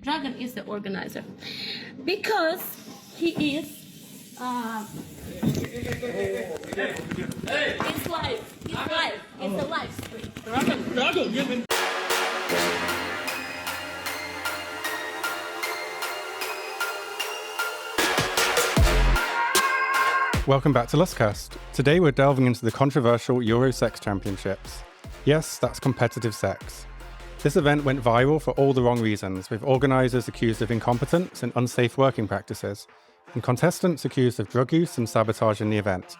Dragan is the organizer because he is. It's live. It's live. It's a live stream. Dragan. Welcome back to Lustcast. Today we're delving into the controversial Eurosex Championships. Yes, that's competitive sex. This event went viral for all the wrong reasons, with organisers accused of incompetence and unsafe working practices, and contestants accused of drug use and sabotaging the event.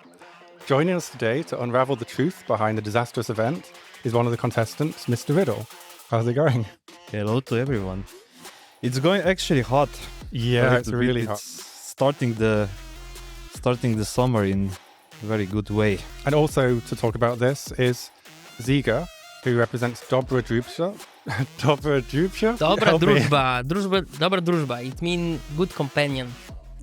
Joining us today to unravel the truth behind the disastrous event is one of the contestants, Mr. Riddle. How's it going? Hello to everyone. It's going actually hot. Yeah, it's really hot. Starting the summer in a very good way. And also to talk about this is Ziga, who represents Dobra Družba. Dobra Družba? Dobra Družba. Dobra Družba. It means good companion.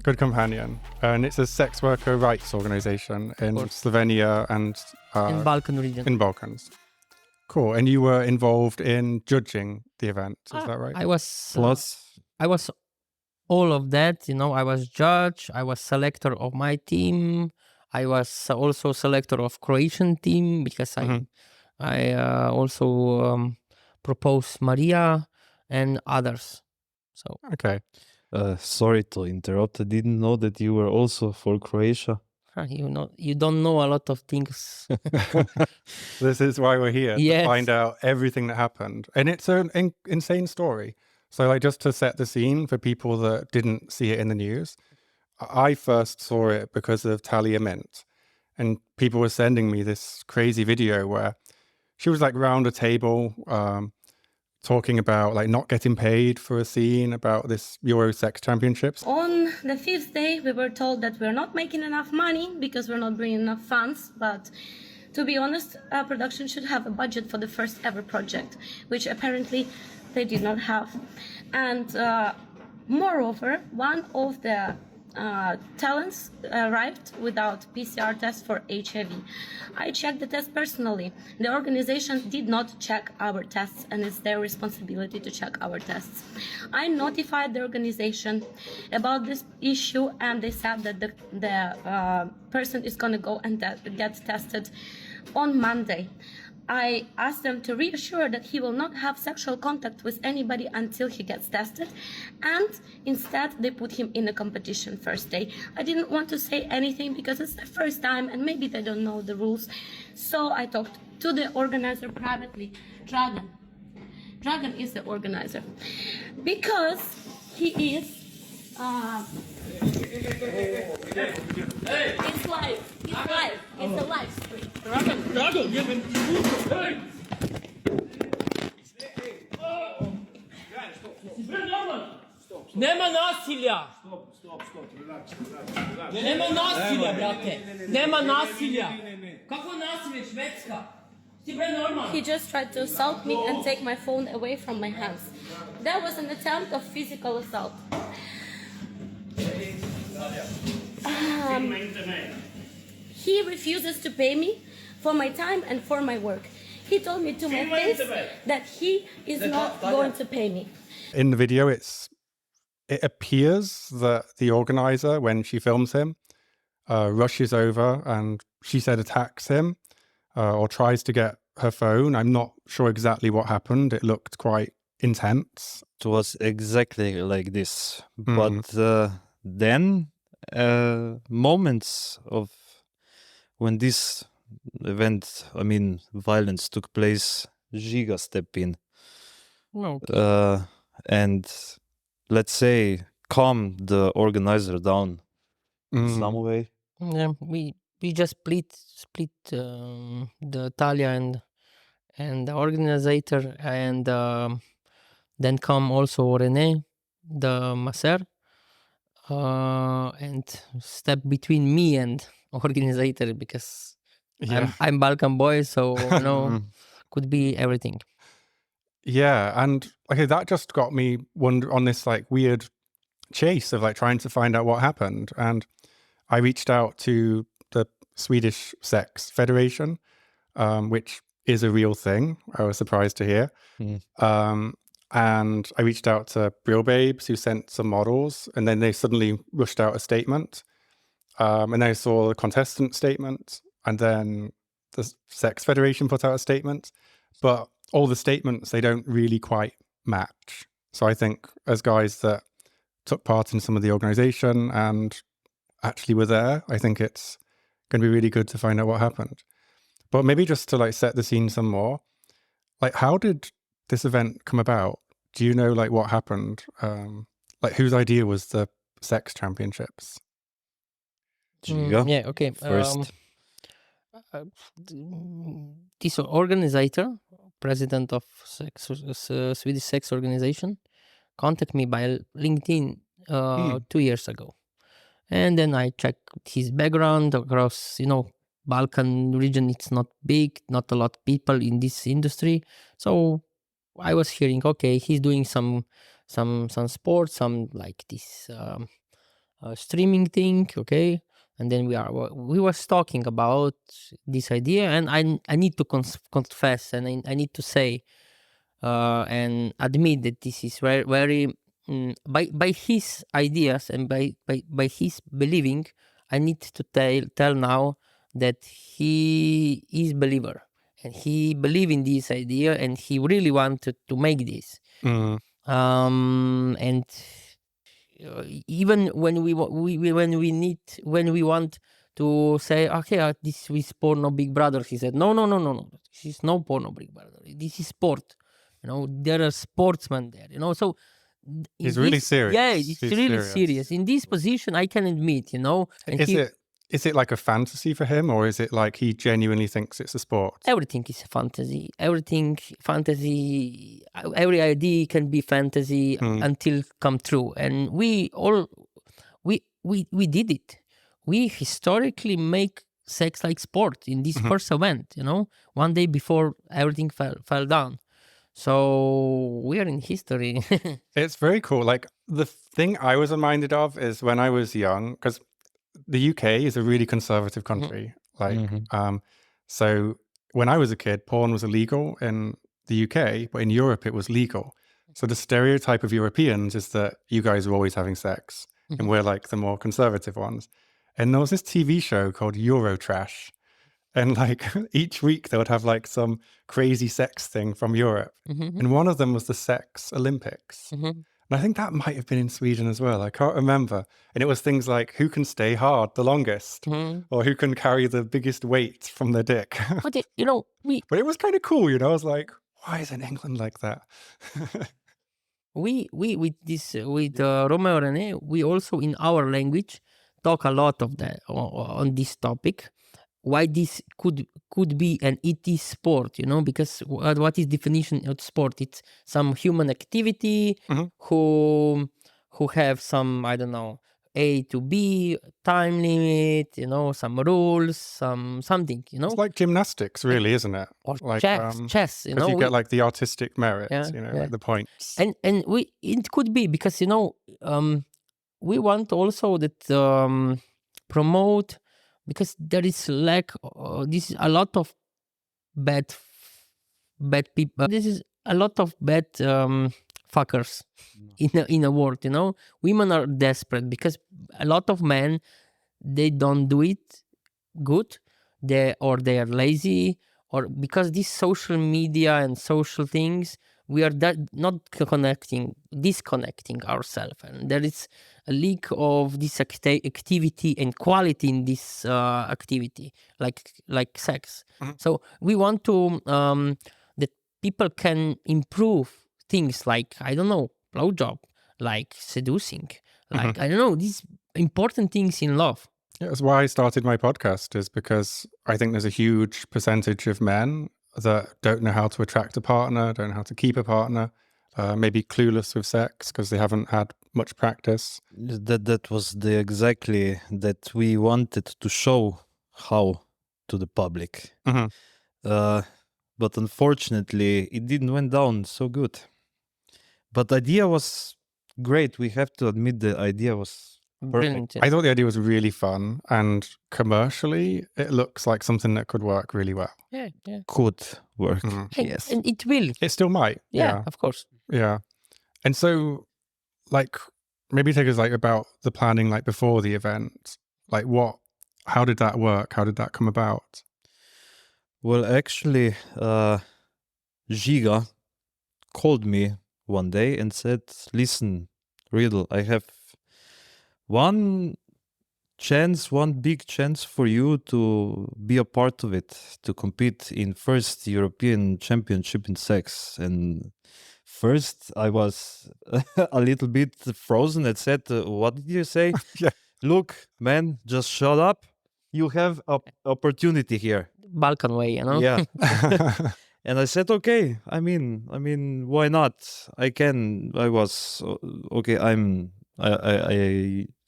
Good companion. And it's a sex worker rights organization in Slovenia and in Balkan region. In Balkans. Cool. And you were involved in judging the event, is that right? I was all of that, I was judge, I was selector of my team, I was also selector of Croatian team because I also proposed Maria and others. So okay. Sorry to interrupt. I didn't know that you were also for Croatia. You don't know a lot of things. This is why we're here, to find out everything that happened. And it's an insane story. So just to set the scene for people that didn't see it in the news, I first saw it because of Talia Mint. And people were sending me this crazy video where she was round a table talking about not getting paid for a scene about this Eurosex Championships. On the fifth day, we were told that we're not making enough money because we're not bringing enough funds. But to be honest, our production should have a budget for the first ever project, which apparently they did not have. And moreover, one of the talents arrived without PCR test for HIV. I checked the test personally. The organization did not check our tests, and it's their responsibility to check our tests. I notified the organization about this issue, and they said that the person is going to go and get tested on Monday. I asked them to reassure that he will not have sexual contact with anybody until he gets tested, and instead they put him in a competition first day. I didn't want to say anything because it's the first time and maybe they don't know the rules. So I talked to the organizer privately, Dragan. Dragan is the organizer because he is it's live. It's live. It's a live stream. Nema nasilja! Nema nasilja, brate! Nema nasilja! Kako nasilje, Švedska? Ti bre normalno? He just tried to assault me and take my phone away from my hands. That was an attempt of physical assault. He refuses to pay me for my time and for my work. He told me to my face that he is not going to pay me. In the video, it appears that the organizer, when she films him, rushes over and she said attacks him or tries to get her phone. I'm not sure exactly what happened. It looked quite intense. It was exactly like this. But then moments of when this event, violence took place, Ziga stepped in. Okay. And let's say calm the organizer down in some way. Yeah, we just split the Talia and the organizer, and then come also René, the maser, and step between me and organizer because I'm Balkan boy, so could be everything. Yeah, and okay, that just got me on this weird chase of trying to find out what happened. And I reached out to the Swedish Sex Federation, which is a real thing. I was surprised to hear. And I reached out to Real Babes, who sent some models, and then they suddenly rushed out a statement. And then I saw the contestant statement, and then the Sex Federation put out a statement. But all the statements, they don't really quite match. So I think as guys that took part in some of the organization and actually were there, I think it's going to be really good to find out what happened. But maybe just to like set the scene some more, like how did this event come about? Do you know like what happened? Like whose idea was the sex championships? Ziga, Yeah, okay. first. This organizer, president of Swedish sex organization, contacted me by LinkedIn 2 years ago. And then I checked his background across, Balkan region. It's not big, not a lot of people in this industry. So I was hearing, okay, he's doing some sports, some like this streaming thing, okay. And then we was talking about this idea, and I need to confess, and I need to say and admit that this is very, very by his ideas and by his believing. I need to tell now that he is believer and he believe in this idea and he really wanted to make this. And even when we want to say, okay, this is porno Big Brother, he said no, this is no porno Big Brother, this is sport. There are sportsmen there, so he's really serious. Yeah, it's really serious. In this position, I can admit, and is it like a fantasy for him, or is it like he genuinely thinks it's a sport? Everything is a fantasy. Every idea can be fantasy until come true. And we did it. We historically make sex like sport in this first event, one day before everything fell down. So we are in history. It's very cool. Like the thing I was reminded of is when I was young, because the UK is a really conservative country. So when I was a kid, porn was illegal in the UK, but in Europe it was legal. So the stereotype of Europeans is that you guys are always having sex and we're like the more conservative ones. And there was this TV show called Eurotrash. And like each week they would have like some crazy sex thing from Europe. And one of them was the Sex Olympics. And I think that might have been in Sweden as well. I can't remember. And it was things like who can stay hard the longest or who can carry the biggest weight from their dick. But but it was kind of cool, I was like, why isn't England like that? with Romeo René, we also in our language talk a lot of that on this topic. Why this could be and it is sport, because what is definition of sport? It's some human activity who have some, I don't know, A to B, time limit, some rules, something, It's like gymnastics, really, isn't it? Or like chess, Because you get like the artistic merit, like the points. And it could be because, we want also that promote, because there is lack, this is a lot of bad people. This is a lot of bad fuckers in the world, Women are desperate because a lot of men, they don't do it good, they are lazy, or because this social media and social things, we are not disconnecting ourselves, and there is a lack of this activity and quality in this activity, like sex. So we want to that people can improve things like, I don't know, blowjob, like seducing, like I don't know, these important things in love. Yeah, that's why I started my podcast, is because I think there's a huge percentage of men that don't know how to attract a partner, don't know how to keep a partner, maybe clueless with sex because they haven't had much practice. That was exactly that we wanted to show how to the public. But unfortunately, it didn't went down so good. But the idea was great. We have to admit the idea was Brilliant. I thought the idea was really fun, and commercially, it looks like something that could work really well. Yeah. Could work. Yes. And it will. It still might. Yeah, of course. Yeah. And so, like, maybe take us like about the planning, like before the event. Like, how did that work? How did that come about? Well, actually, Ziga called me one day and said, "Listen, Riddle, I have one big chance for you to be a part of it, to compete in first European Championship in sex." And first I was a little bit frozen and said, "What did you say?" Yeah. "Look, man, just shut up. You have an opportunity here." Balkan way, you know? Yeah. And I said, okay, I mean, why not? I'm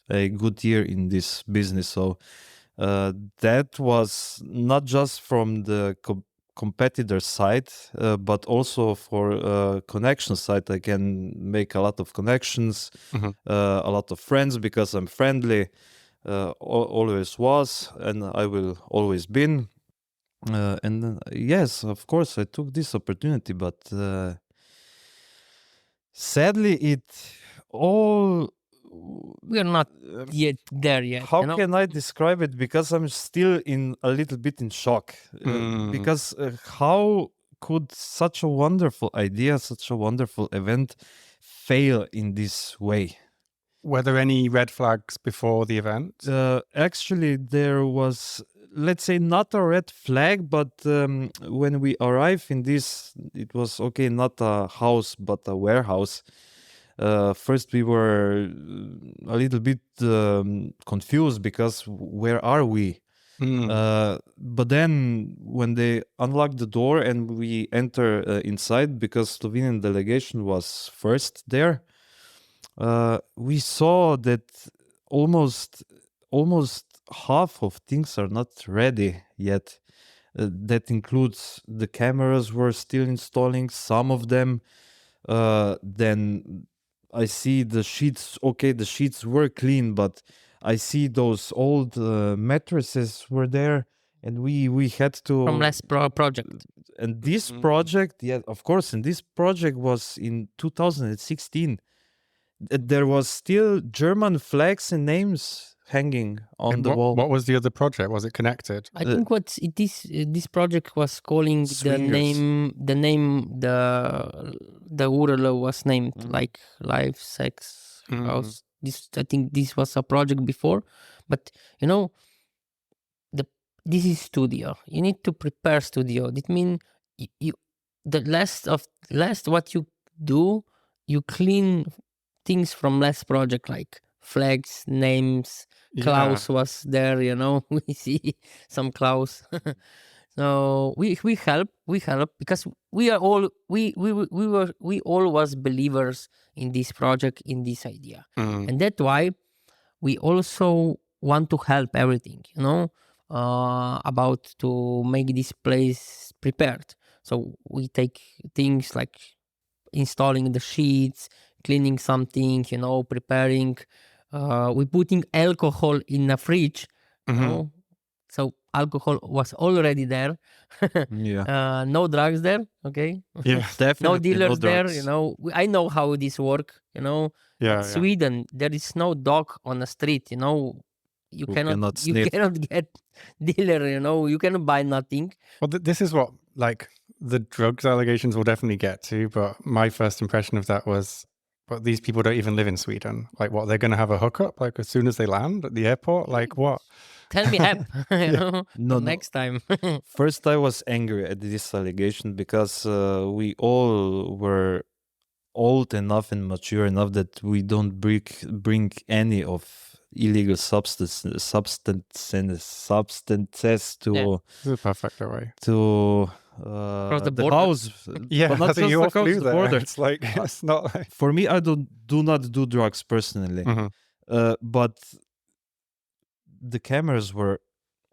a good year in this business. So that was not just from the competitor side, but also for connection side. I can make a lot of connections, a lot of friends, because I'm friendly, always was, and I will always been. Yes, of course, I took this opportunity, but sadly, we're not yet there yet. How can I describe it? Because I'm still a little bit in shock. Because how could such a wonderful idea, such a wonderful event, fail in this way? Were there any red flags before the event? Actually, there was, let's say, not a red flag, but when we arrived in this, it was okay, not a house, but a warehouse. First, we were a little bit confused, because where are we? But then when they unlocked the door and we enter inside, because Slovenian delegation was first there, we saw that almost half of things are not ready yet. That includes the cameras were still installing, some of them. Then I see the sheets. Okay, the sheets were clean, but I see those old mattresses were there, and we had to from last project. And this project, yeah, of course, and this project was in 2016. There was still German flags and names hanging on the wall. What was the other project? Was it connected? I think this project was calling Swingers. the URL was named like Live Sex House. I think this was a project before, but you know, this is studio. You need to prepare studio. That means the last what you do, you clean things from last project, like flags, names. Klaus was there, you know. We see some Klaus. So we help because we all was believers in this project, in this idea, and that's why we also want to help everything, you know, about to make this place prepared. So we take things like installing the sheets, cleaning something, you know, preparing. We putting alcohol in a fridge, you know. So alcohol was already there. Yeah. No drugs there, okay? Yeah, definitely. No dealers there, drugs. you know. I know how this work, you know. Yeah, Sweden, there is no dog on the street, you know. You cannot get dealer, you know. You cannot buy nothing. Well, this is what, like, the drugs allegations we'll definitely get to, but my first impression of that was, but these people don't even live in Sweden. Like, what, they're going to have a hookup, like, as soon as they land at the airport? Like, what? Tell me, you know, No. next time. First, I was angry at this allegation, because we all were old enough and mature enough that we don't bring any of illegal substances to This is a perfect way. to Cross the the border. house. Yeah, but not I think just you all across flew the there. border. It's like, it's not like... For me, I do not do drugs personally, but the cameras were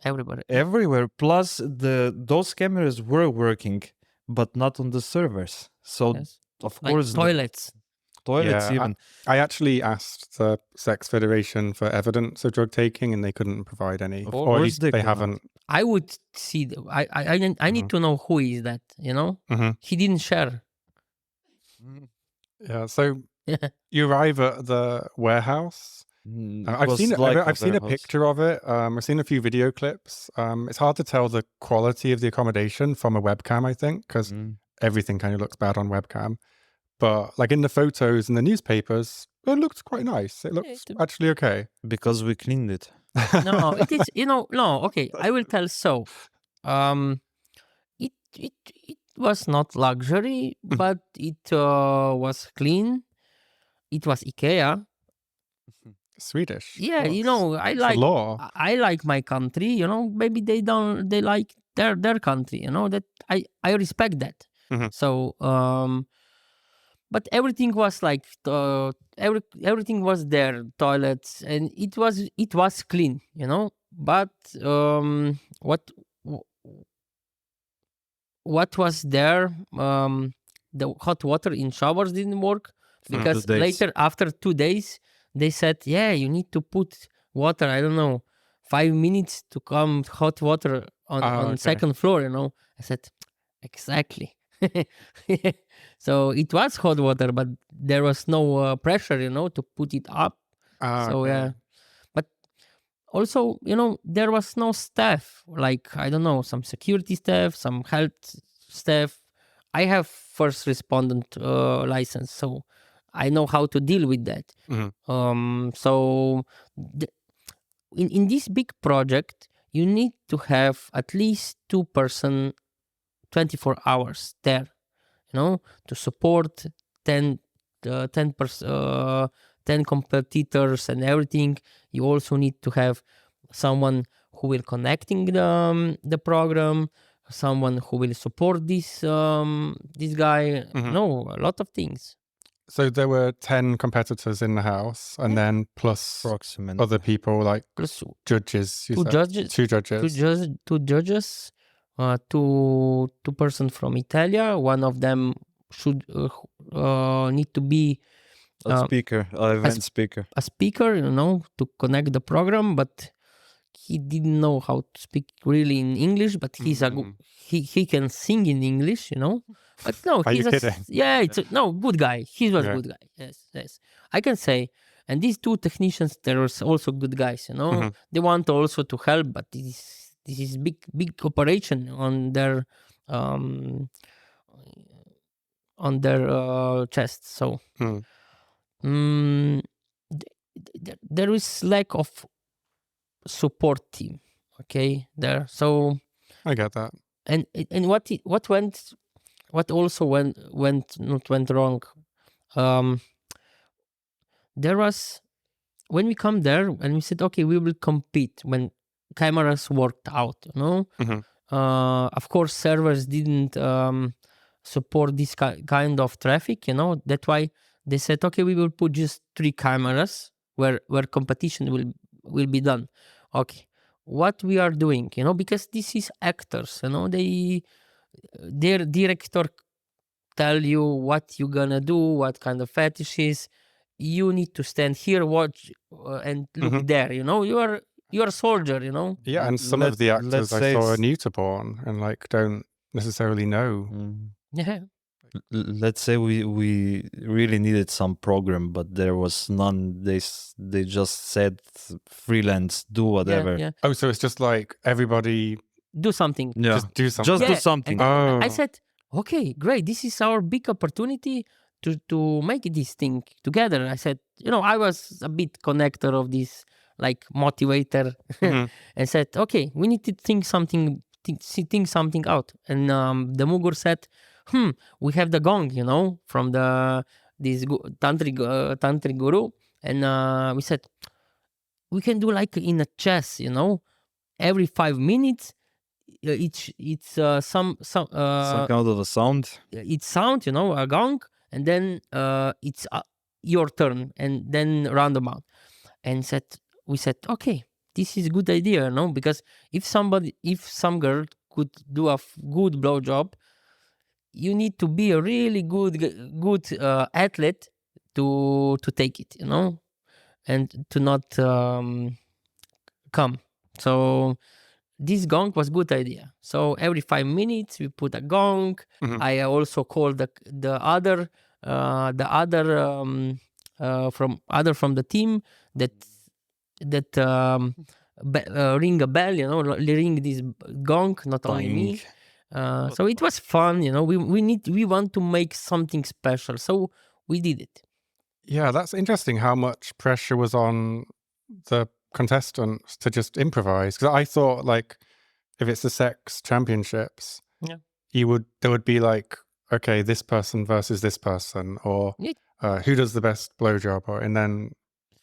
everywhere. Plus, those cameras were working, but not on the servers. So Yes. of Like course, toilets. toilets Yeah, even. I actually asked the Sex Federation for evidence of drug taking, and they couldn't provide any, Of or at course least they they cannot. haven't. I would see. I need to know who is that. You know, he didn't share. Yeah, so you arrive at the warehouse. It I've was seen it. like I've seen a warehouse. picture of it. I've seen a few video clips. It's hard to tell the quality of the accommodation from a webcam, I think, because everything kind of looks bad on webcam. But like in the photos and the newspapers, it looked quite nice. It looks actually okay. Because we cleaned it. No, it is. No. Okay, I will tell so. It was not luxury, but it was clean. It was IKEA. Swedish. Yeah, law. I like my country. Maybe they like their country. That I respect that. So but everything was like everything was there, toilets, and it was clean. But what was there? The hot water in showers didn't work because 2 days. later, after 2 days, they said, "Yeah, you need to put water. I don't know, 5 minutes to come hot water on second floor." I said, "Exactly." So it was hot water, but there was no pressure, to put it up. So yeah, but also, there was no staff, like, I don't know, some security staff, some health staff. I have first respondent license, so I know how to deal with that. So in this big project, you need to have at least 2-person 24 hours there, to support 10 competitors and everything. You also need to have someone who will connecting the program, someone who will support this guy. No, a lot of things. So there were 10 competitors in the house, and then plus Approximately. other people, like Plus judges. two judges. Two judges. Two judges. Two person from Italia. One of them should need to be A speaker, event speaker. a speaker, to connect the program, but he didn't know how to speak really in English, but he's he can sing in English, But no, Are he's you kidding? good guy. He was a good guy. Yes. I can say. And these two technicians, there was also good guys, They want also to help, but this is big operation on their chest. So there is lack of support team, okay, there. So I get that. and what also went wrong. There was, when we come there and we said, okay, we will compete when cameras worked out, of course servers didn't support this kind of traffic, that's why they said, okay, we will put just 3 cameras where competition will be done. Okay, what we are doing, because this is actors, their director tell you what you're gonna do, what kind of fetishes. You need to stand here, watch, and look there. You are a soldier. Yeah, and some of the actors I saw are new to porn and like don't necessarily know. Yeah. Let's say we really needed some program, but there was none. They just said freelance, do whatever. Yeah. Oh, so it's just like everybody do something. Yeah. just do something. Just do something. And I said, okay, great. This is our big opportunity to make this thing together. I said, I was a bit connector of this, like motivator, and said, okay, we need to think something out. And the Mugur said, we have the gong, from this tantric guru, and we said we can do like in a chess, every 5 minutes. It's some kind of a sound. It's sound, a gong, and then it's your turn, and then roundabout. And we said, okay, this is a good idea, because if some girl could do a good blowjob, you need to be a really good athlete to take it, and to not come. So this gong was good idea. So every 5 minutes we put a gong. I also called the other from the team that ring a bell, ring this gong, not only me. So it was fun, we want to make something special, so we did it. Yeah, that's interesting how much pressure was on the contestants to just improvise. Because I thought, like, if it's the sex championships, there would be like, okay, this person versus this person, or who does the best blowjob,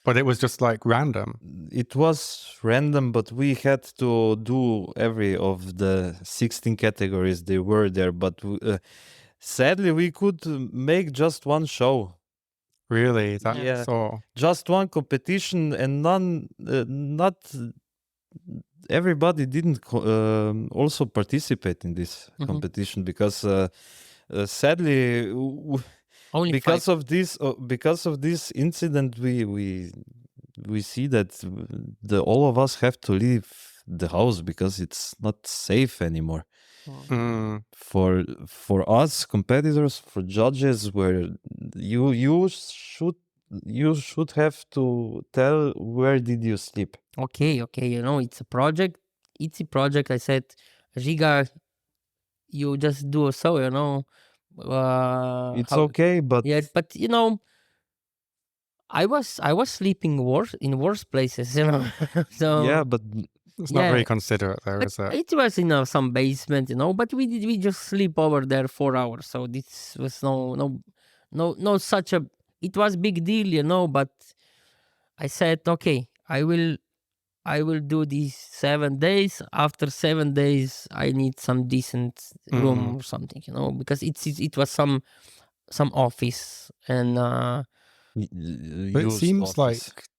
but it was just like random. It was random, but we had to do every of the 16 categories they were there. But sadly, we could make just one show. Really? So just one competition, and not everybody didn't also participate in this competition, because sadly, only because of this incident, we see that all of us have to leave the house because it's not safe anymore. For us competitors, for judges, where you should have to tell where did you sleep. Okay, it's a project. I said, Ziga, you just do so, it's okay, but yeah, but I was sleeping in worse places, so yeah, but it's not very considerate there, is it? It was in some basement, but we just sleep over there 4 hours, so this was no such a, it was big deal, but I said, okay, I will do these 7 days. After 7 days, I need some decent room or something, because it was some office, and but it seems office. like,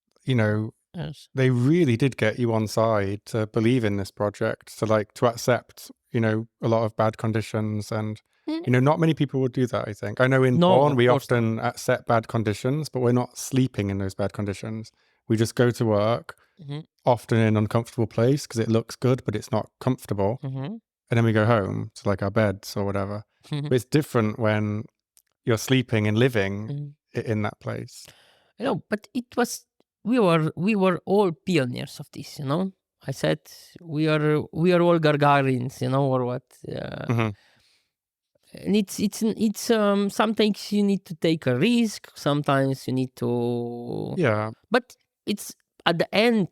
yes. they really did get you on side to believe in this project, to accept, a lot of bad conditions, and not many people would do that, I think. I know in porn we often accept bad conditions, but we're not sleeping in those bad conditions. We just go to work, often in an uncomfortable place because it looks good, but it's not comfortable. And then we go home to like our beds or whatever. But it's different when you're sleeping and living in that place. But it was, we were all pioneers of this, I said, we are all Gargarins, or what. And it's sometimes you need to take a risk, sometimes you need to, but it's at the end,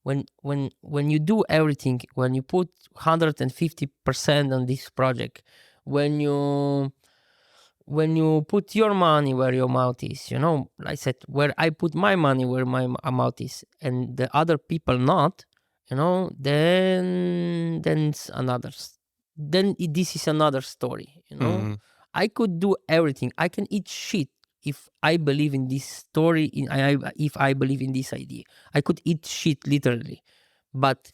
when you do everything, when you put 150% on this project, when you put your money where your mouth is, I said, where I put my money where my mouth is, and the other people not, then it's another. Then this is another story, I could do everything. I can eat shit if I believe in this story. If I believe in this idea, I could eat shit literally. But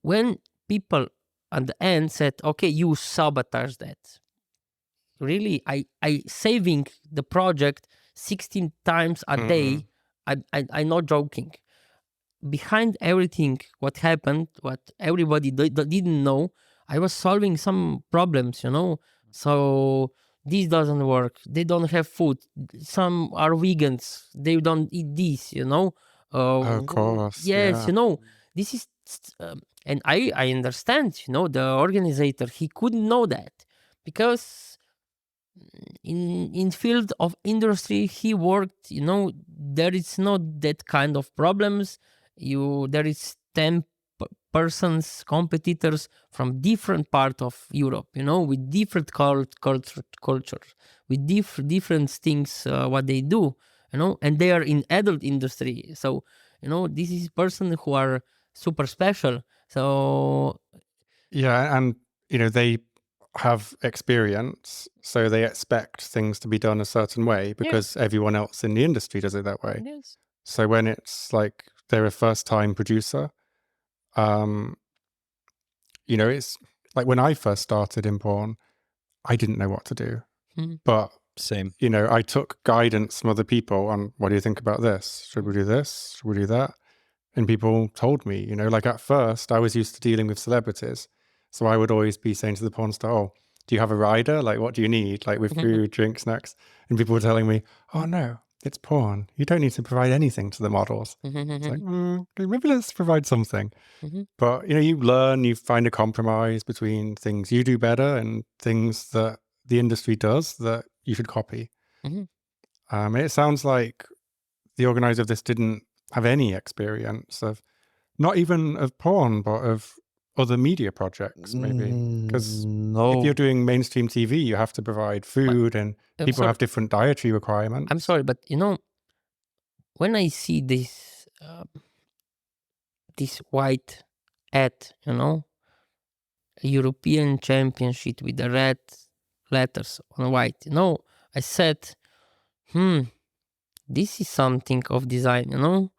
when people at the end said, okay, you sabotage that. Really, I saving the project 16 times a day. I'm not joking. Behind everything, what happened, what everybody didn't know, I was solving some problems, So this doesn't work. They don't have food. Some are vegans. They don't eat this, Of course. Yes, this is, and I understand, the organizer, he couldn't know that, because in field of industry he worked, there is not that kind of problems. There is 10 persons, competitors from different part of Europe, with different culture, with different things, what they do, and they are in adult industry. So, this is person who are super special. So yeah, and they have experience, so they expect things to be done a certain way because everyone else in the industry does it that way. Yes. So when it's like they're a first-time producer, it's like when I first started in porn, I didn't know what to do. Mhm. But, Same. you know, I took guidance from other people on, what do you think about this? Should we do this? Should we do that? And people told me, you know, like at first I was used to dealing with celebrities. So I would always be saying to the porn star, oh, do you have a rider? Like, what do you need? Like with food, drink, snacks. And people were telling me, oh no, it's porn. You don't need to provide anything to the models. It's like, okay, maybe let's provide something. But, you know, you learn, you find a compromise between things you do better and things that the industry does that you should copy. It sounds like the organizer of this didn't have any experience of, not even of porn, but of other media projects, maybe. Because No. if you're doing mainstream TV, you have to provide food and I'm people sorry. have different dietary requirements. I'm sorry, but you know, when I see this white hat, you know, a European Championship with the red letters on white, you know, I said, this is something of design, you know,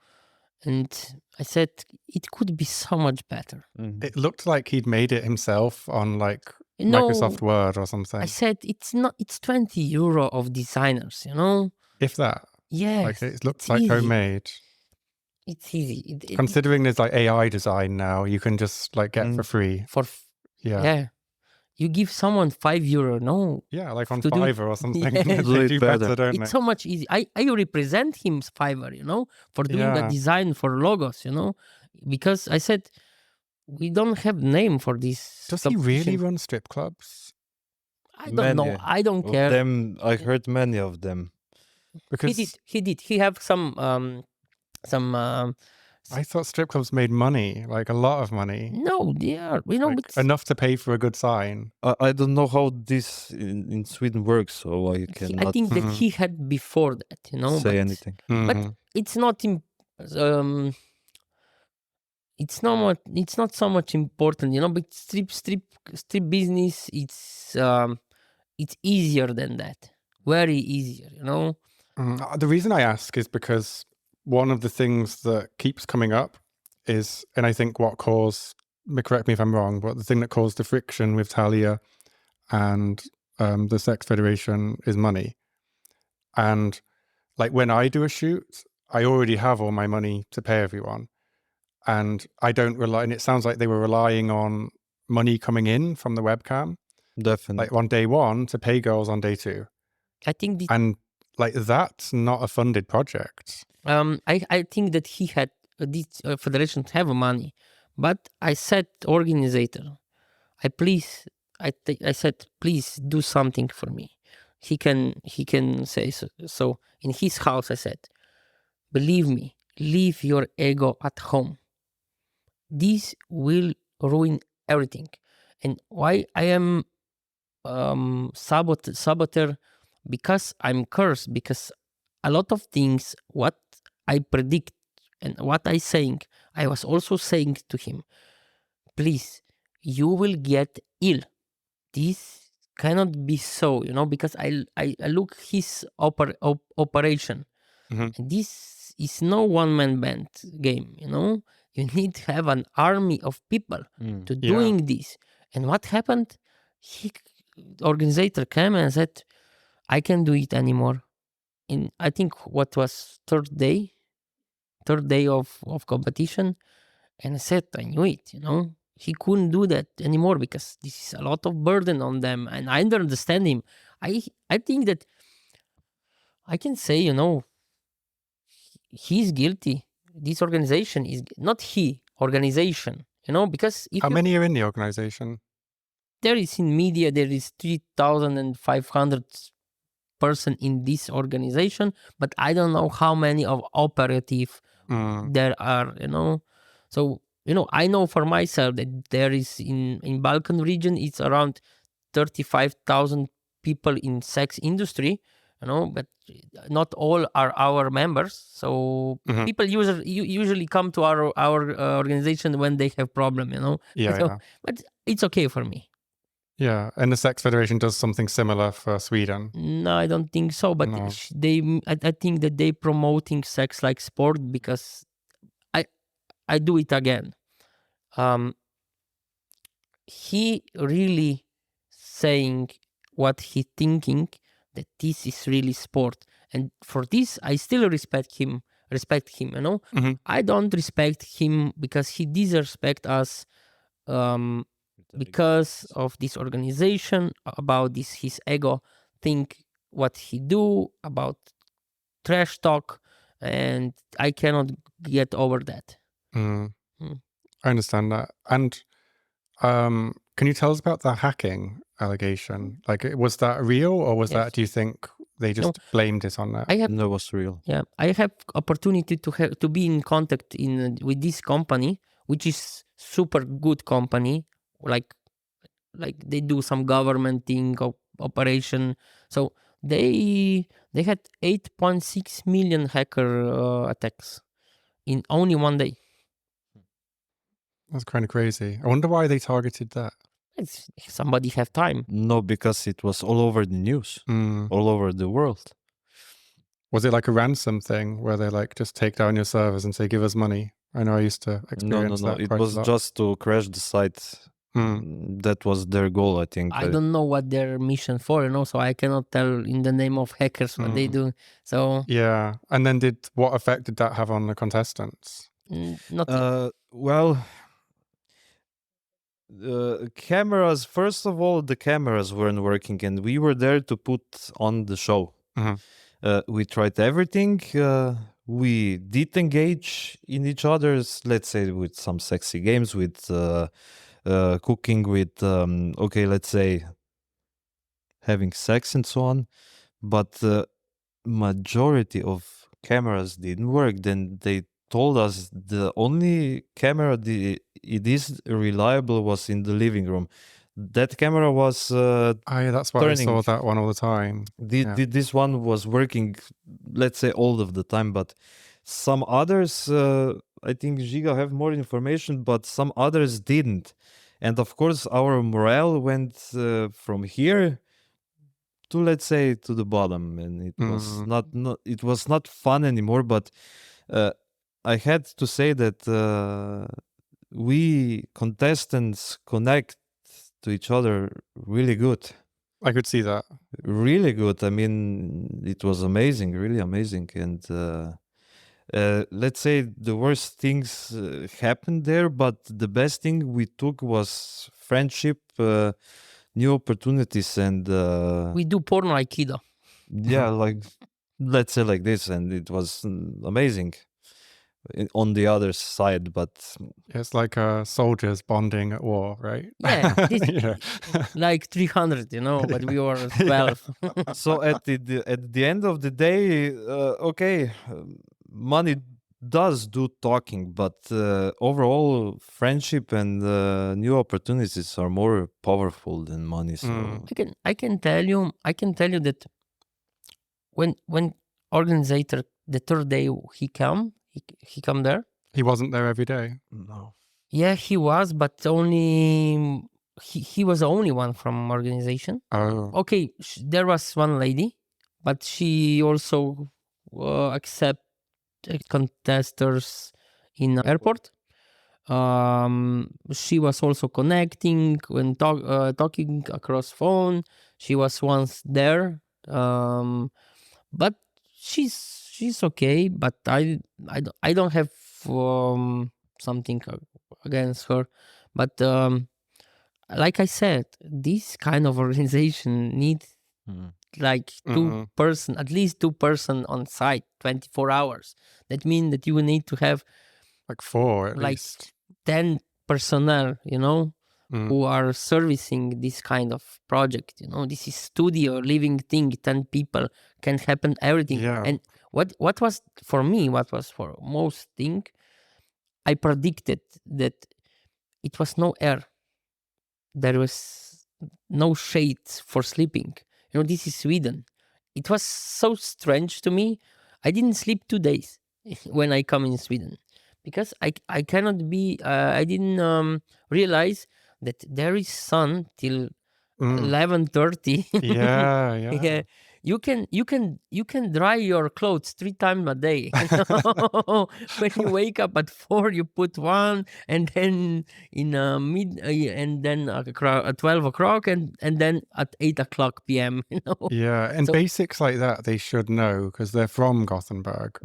and I said it could be so much better. It looked like he'd made it himself on like You know, Microsoft Word or something. I said it's €20 of designers, you know. If that. Yes, Like it looks it's like easy. homemade. It's easy. Considering there's like AI design now, you can just like get for free. Yeah. You give someone €5, no? Yeah, like on to do- Fiverr or something. Yes. They do better. better, don't It's they? so much easy. I represent him Fiverr, you know, for doing the Yeah. design for logos, you know, because I said we don't have name for this. Does he really competition. run strip clubs? I don't know. Many I don't of care. them, I heard many of them. Because He did. He have some I thought strip clubs made money, like a lot of money. no, they are, you know, Like it's, enough to pay for a good sign. I don't know how this in Sweden works, so I I cannot think that he had before that, you know, say but, anything. but Mhm. it's not it's not so much important, you know, but strip business, it's easier than that, very easier, you know. The reason I ask is because one of the things that keeps coming up is, and I think what caused, correct me if I'm wrong, but the thing that caused the friction with Talia and the Sex Federation is money. And like when I do a shoot, I already have all my money to pay everyone. And I don't rely, and it sounds like they were relying on money coming in from the webcam, Definitely. like on day one to pay girls on day two. I think And like that's not a funded project. I think that he had this federation have money, but I said organizer, I said please do something for me. He can say so. So in his house, I said, believe me, leave your ego at home. This will ruin everything. And why I am saboteur? Because I'm cursed. Because a lot of things what I predict and what I saying, I was also saying to him, please, you will get ill. This cannot be so, you know, because I look his operation. Mhm. And this is no one-man band game, you know. You need to have an army of people to doing this. And what happened? Organizer came and said, I can't do it anymore. In I think what was third day of competition, and I said I knew it, you know. He couldn't do that anymore because this is a lot of burden on them, and I don't understand him. I think that I can say, you know, he's guilty. This organization is not organization, you know, because if How many are in the organization? there is in media, there is 3,500 person in this organization, but I don't know how many of operative there are, you know. So, you know, I know for myself that there is in Balkan region, it's around 35,000 people in sex industry, you know, but not all are our members. So people usually come to our organization when they have problem, you know. Yeah, So, yeah. but it's okay for me. Yeah, and the Sex Federation does something similar for Sweden. No, I don't think so. But No. I think that they promoting sex like sport because I do it again. He really saying what he thinking, that this is really sport. And for this, I still respect him, you know. I don't respect him because he disrespect us because of this organization, about this his ego, think what he do, about trash talk, and I cannot get over that. I understand that. And can you tell us about the hacking allegation? Like, was that real, or was that, do you think they just blamed it on that? No, it was real. Yeah, I have opportunity to be in contact with this company, which is super good company. Like they do some government thing operation. So they had 8.6 million hacker attacks in only one day. That's kind of crazy. I wonder why they targeted that. Somebody have time. No, because it was all over the news, all over the world. Was it like a ransom thing where they like just take down your servers and say, give us money? I know I used to experience that. It was just to crash the site. That was their goal, I think. I don't know what their mission for, you know, so I cannot tell in the name of hackers what they do. So yeah. And then what effect did that have on the contestants? Nothing. Well, cameras, first of all, the cameras weren't working, and we were there to put on the show. We tried everything. We did engage in each other's, let's say, with some sexy games, with cooking, with let's say having sex and so on. But the majority of cameras didn't work. Then they told us the only camera it is reliable was in the living room. That camera was that's why turning. I saw that one all the time. This one was working, let's say, all of the time, but some others, I think Ziga have more information, but some others didn't. And of course, our morale went from here to, let's say, to the bottom, and it was not fun anymore. But I had to say that we contestants connect to each other really good. I could see that. Really good. I mean, it was amazing, really amazing. And let's say the worst things happened there, but the best thing we took was friendship, new opportunities, and we do porno aikido. Yeah, like let's say like this, and it was amazing on the other side. But it's like soldiers bonding at war, right? Yeah, like 300, you know, but we were 12. So at the end of the day, okay, money does do talking, but overall friendship and new opportunities are more powerful than money. So I can tell you that when organizer the third day he come there. He wasn't there every day. No. Yeah, he was, but only he was the only one from organization. Oh. Okay, there was one lady, but she also accept contestants in airport. She was also connecting when talking across phone. She was once there, but she's okay. But I don't have something against her. But like I said, this kind of organization needs like at least two person on site 24 hours. That means that you need to have like 4 at least 10 personnel, you know, who are servicing this kind of project. You know, this is studio living thing. 10 people can happen everything. Yeah. And what was for me, what was for most thing, I predicted that it was no air. There was no shades for sleeping. You know, this is Sweden. It was so strange to me. I didn't sleep 2 days when I come in Sweden because I cannot be. I didn't realize that there is sun till 11:30. Yeah. you can dry your clothes 3 times a day. When you wake up at 4, you put one, and then in mid and then at 12 o'clock, and then at 8 o'clock p.m. Yeah, and So- basics like that they should know because they're from Gothenburg.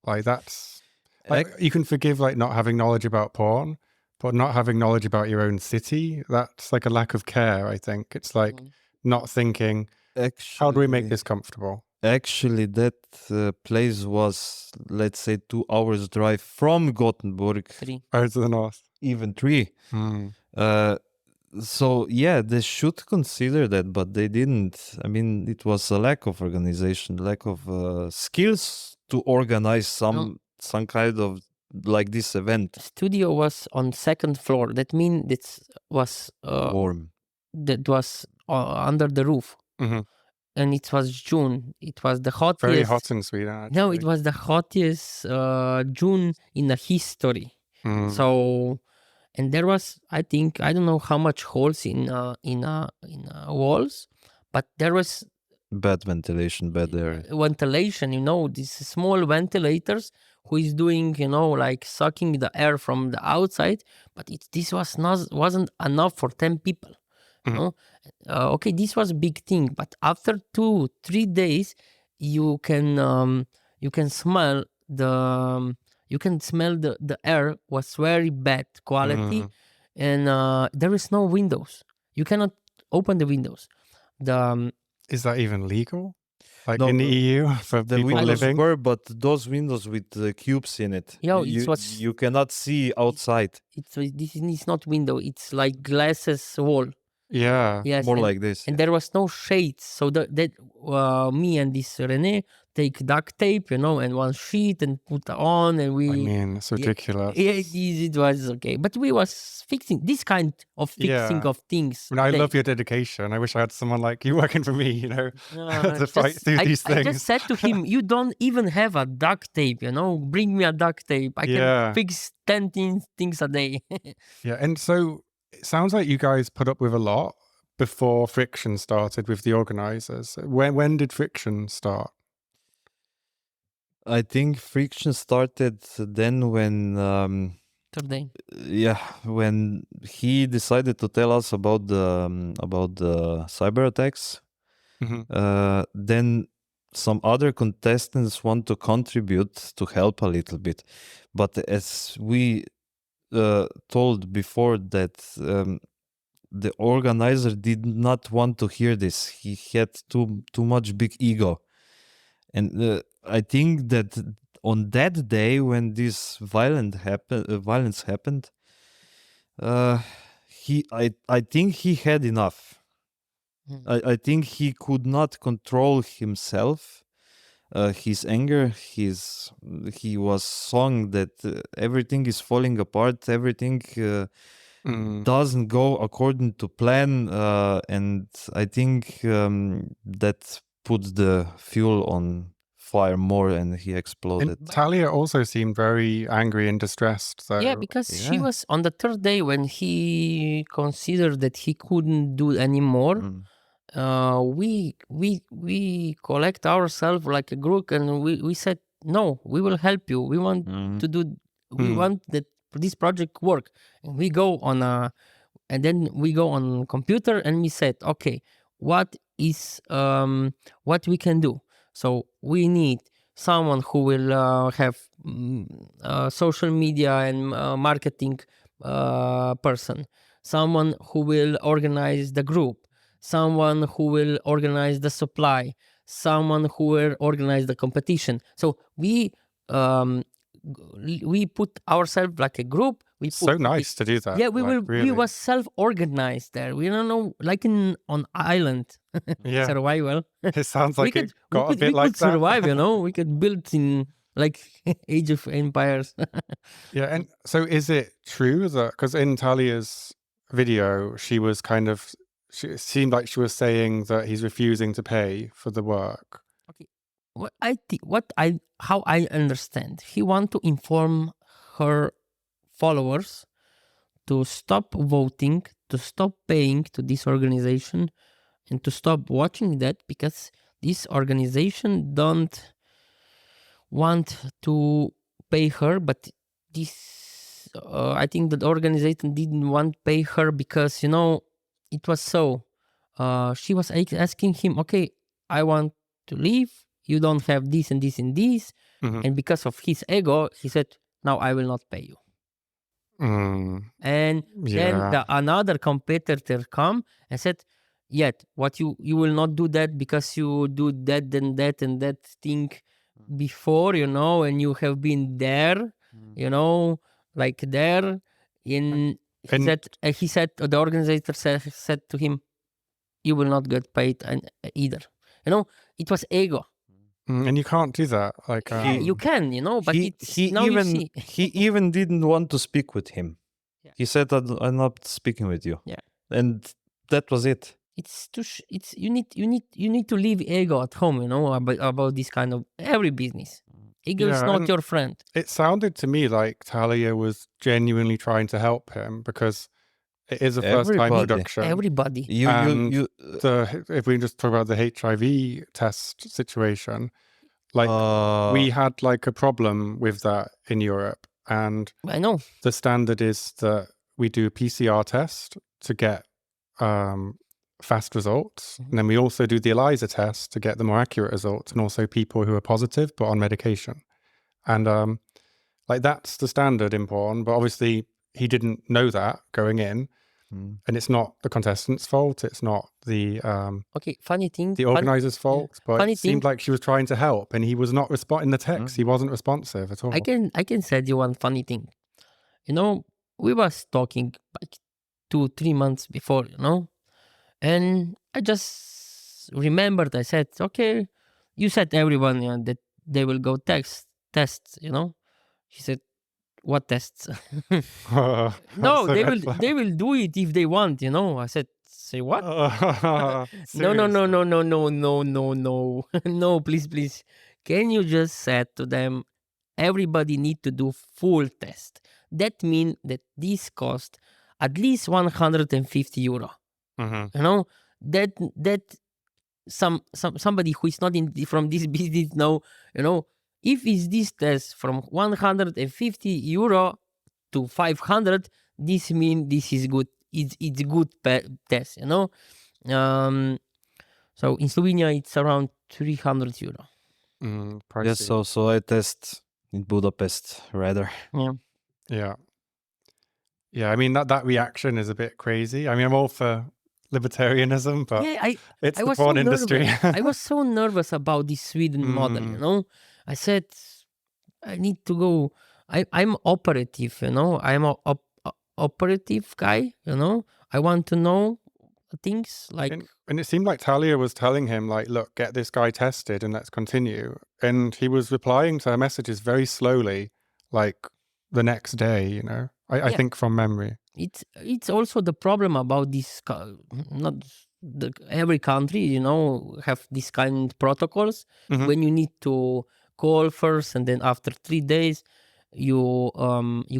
Like that's like you can forgive like not having knowledge about porn, but not having knowledge about your own city, that's like a lack of care, I think. It's like not thinking, how do we make this comfortable? Actually, that place was, let's say, 2 hours drive from Gothenburg, 3. Oh, to the north. even 3. So yeah, they should consider that, but they didn't. I mean, it was a lack of organization, lack of skills to organize some kind of like this event. Studio was on 2nd floor. That means it was Warm. that was under the roof. And it was June. It was the hottest. Very hot in Sweden, actually. No, it was the hottest June in the history. So, and there was, I think, I don't know how much holes in walls, but there was Bad ventilation, bad air. ventilation. These small ventilators who is doing, like sucking the air from the outside. But this wasn't enough for 10 people. Okay, this was a big thing, but after 2-3 days, you can smell the air was very bad quality, and there is no windows. You cannot open the windows. Is that even legal? Like No, in the EU for The people windows living? were, but those windows with cubes in it. Yeah, it you, was- you cannot see outside. This is not window. It's like glasses wall. Yeah. Yes, More and, like this. and there was no shades, so that me and this René take duct tape, and one sheet and put on, and we. I mean, it's ridiculous. Yeah, it was okay, but we was fixing this kind of fixing Yeah. of things. I mean, I love your dedication. I wish I had someone like you working for me, to fight through these I things. just said to him, "You don't even have a duct tape, Bring me a duct tape. I can fix 10 things a day." Yeah, and so it sounds like you guys put up with a lot before friction started with the organizers. When did friction start? I think friction started then when Third day. when he decided to tell us about the cyber attacks. Then some other contestants want to contribute to help a little bit, but as we told before, that the organizer did not want to hear this. He had too much big ego, and I think that on that day when this violence happened, I think he had enough. I think he could not control himself, his anger. He was song that everything is falling apart, everything doesn't go according to plan, and I think that put the fuel on fire more, and he exploded. And Talia also seemed very angry and distressed. So Yeah, because she was on the third day when he considered that he couldn't do anymore. We collect ourselves like a group, and we said, no, we will help you. We want to do. We want that this project work. And we go on and then we go on computer, and we said, okay, what we can do? So we need someone who will have social media and marketing person, someone who will organize the group, someone who will organize the supply, someone who will organize the competition. So we put ourselves like a group. So nice to do that. Yeah, we was self-organized there. We don't know, like on island. Yeah. Survival. It sounds like it got a bit we like could survive, we could build in like Age of Empires. Yeah, and so is it true that, because in Talia's video, she seemed like she was saying that he's refusing to pay for the work. Okay, how I understand, he want to inform her followers to stop voting, to stop paying to this organization, and to stop watching that, because this organization don't want to pay her, but this I think that organization didn't want to pay her because it was so. She was asking him, okay, I want to leave. You don't have this and this and this, and because of his ego, he said, "Now I will not pay you." And then another competitor come and said, "Yet, what you will not do that because you do that and that and that thing before, and you have been there, like there." He said the organizer said to him, "You will not get paid either." It was ego. And you can't do that. Like you can, but he even didn't want to speak with him. Yeah. He said, "I'm not speaking with you." Yeah, and that was it. It's you need to leave ego at home, about this kind of every business. Ego is not your friend. It sounded to me like Talia was genuinely trying to help him because it is a first-time production. Everybody. If we just talk about the HIV test situation, like we had like a problem with that in Europe, and I know the standard is that we do a PCR test to get fast results, and then we also do the ELISA test to get the more accurate results, and also people who are positive but on medication, and like that's the standard in porn. But obviously he didn't know that going in. And it's not the contestant's fault. It's not the funny thing. The organizer's fault. But funny it seemed like she was trying to help, and he was not responding. In the text, he wasn't responsive at all. I can say you one funny thing. We was talking like 2-3 months before, and I just remembered. I said, "Okay, you said everyone that they will go tests. He said, "What tests?" No, they will do it if they want, I said, "Say what?" No. No, please. Can you just say to them, everybody need to do full test? That means that this cost at least 150 euro. That somebody who is not from this business know, if is this test from 150 euro to 500, this means this is good. It's good test, So in Slovenia, it's around 300 euro. Yes, so I test in Budapest rather. Yeah. I mean that reaction is a bit crazy. I mean, I'm all for libertarianism, but it's the porn industry. I was so nervous about this Sweden model. I said, I need to go. I'm operative, I'm a operative guy, I want to know things like. And it seemed like Talia was telling him, like, look, get this guy tested and let's continue. And he was replying to her messages very slowly, like the next day, I think from memory. It's also the problem about this. Not every country, have these kind of protocols when you need to call first, and then after 3 days you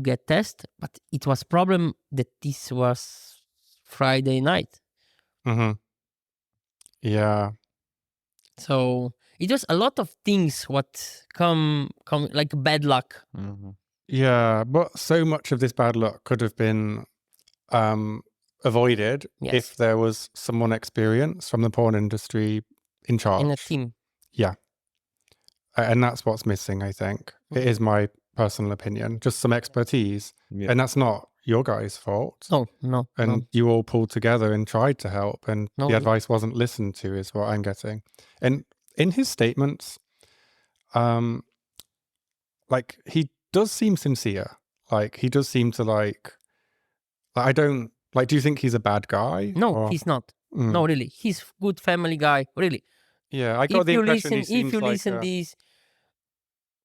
get test. But it was problem that this was Friday night. Yeah. So it was a lot of things what come like bad luck. Yeah, but so much of this bad luck could have been avoided if there was someone experienced from the porn industry in charge. In a team. Yeah. And that's what's missing, I think. It is my personal opinion. Just some expertise. Yeah. And that's not your guys' fault. No. And you all pulled together and tried to help, and the advice wasn't listened to, is what I'm getting. And in his statements, like, he does seem sincere. Like, he does seem to I don't, do you think he's a bad guy? No, he's not. No, really. He's good family guy, really. Yeah, I got the impression he seems if you listen this,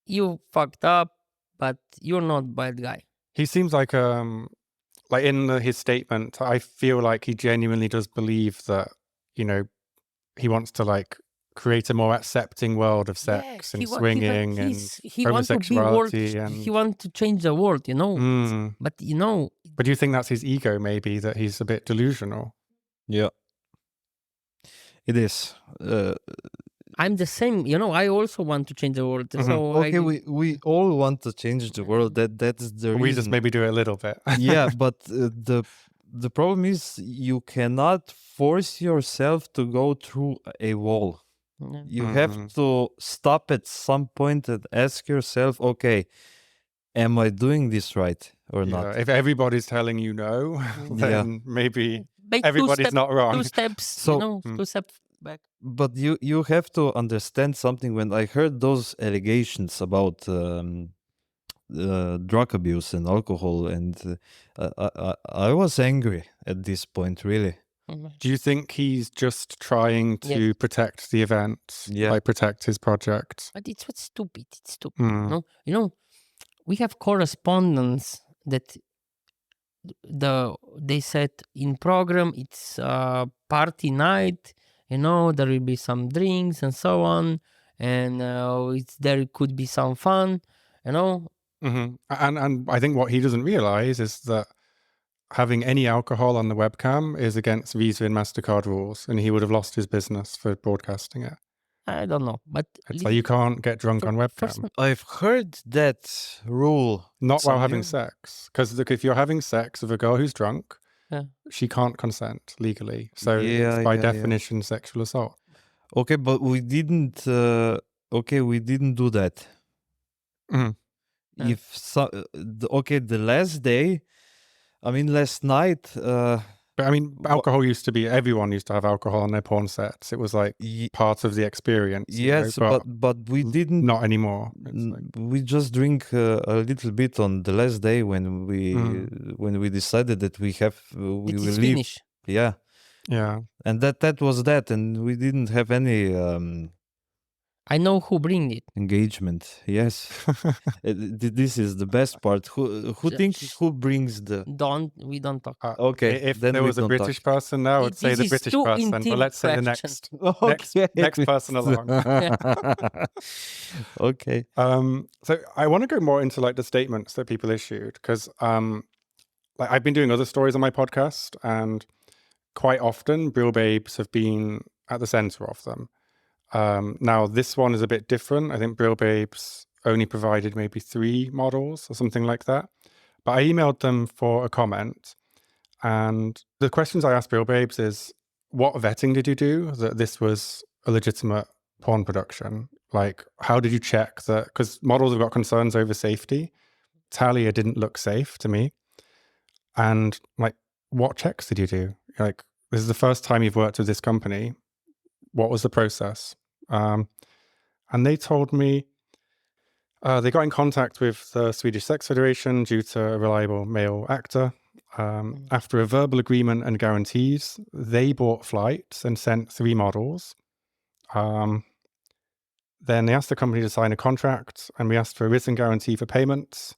you fucked up, but you're not bad guy. He seems like in his statement, I feel like he genuinely does believe that, he wants to create a more accepting world of sex and swinging and homosexuality. He wants to change the world, But But do you think that's his ego, maybe, that he's a bit delusional? Yeah. It is. I'm the same. I also want to change the world. So Okay, we all want to change the world. That's the reason. We just maybe do it a little bit. Yeah, but the problem is you cannot force yourself to go through a wall. Yeah. You have to stop at some point and ask yourself, okay, am I doing this right or not? If everybody's telling you no, then maybe Make everybody's not wrong. 2 steps, So- 2 steps back. But you have to understand something. When I heard those allegations about drug abuse and alcohol, and I was angry at this point, really. Do you think he's just trying to Yes. protect the event, Yeah. like protect his project? But it's what's stupid. It's stupid. Mm. No? We have correspondence that they said in program it's party night. There will be some drinks and so on, and there could be some fun. Mm-hmm. And I think what he doesn't realize is that having any alcohol on the webcam is against Visa and MasterCard rules, and he would have lost his business for broadcasting it. I don't know, but It's like you can't get drunk on webcam. first, I've heard that rule. Not while some having years- sex. Because if you're having sex with a girl who's drunk, Yeah. she can't consent legally. So Yeah, it's by yeah, yeah. definition sexual assault. Okay, but we didn't. We didn't do that. Mhm. Yeah. If so, the last day, last night. But I mean, alcohol used to be, everyone used to have alcohol on their porn sets. It was like part of the experience. Yes, but we didn't. Not anymore. It's like, We just drink a little bit on the last day when we decided that we it will is leave. finished. Yeah, yeah. and that was that, and we didn't have any I know who bring it. engagement. Yes, this is the best part. Who thinks who brings the? We don't talk. Okay, If then there we was a don't British person now, I would say This the is British too person, but intimate let's say the question. next person along. Okay. So I want to go more into like the statements that people issued, because like I've been doing other stories on my podcast, and quite often Brill Babes have been at the center of them. Now this one is a bit different. I think Brill Babes only provided maybe 3 models or something like that. But I emailed them for a comment, and the questions I asked Brill Babes is, what vetting did you do that this was a legitimate porn production? Like, how did you check that? Because models have got concerns over safety. Talia didn't look safe to me. And like, what checks did you do? Like, this is the first time you've worked with this company. What was the process? And they told me they got in contact with the Swedish Sex Federation due to a reliable male actor. After a verbal agreement and guarantees, they bought flights and sent 3 models. Then they asked the company to sign a contract, and we asked for a written guarantee for payments.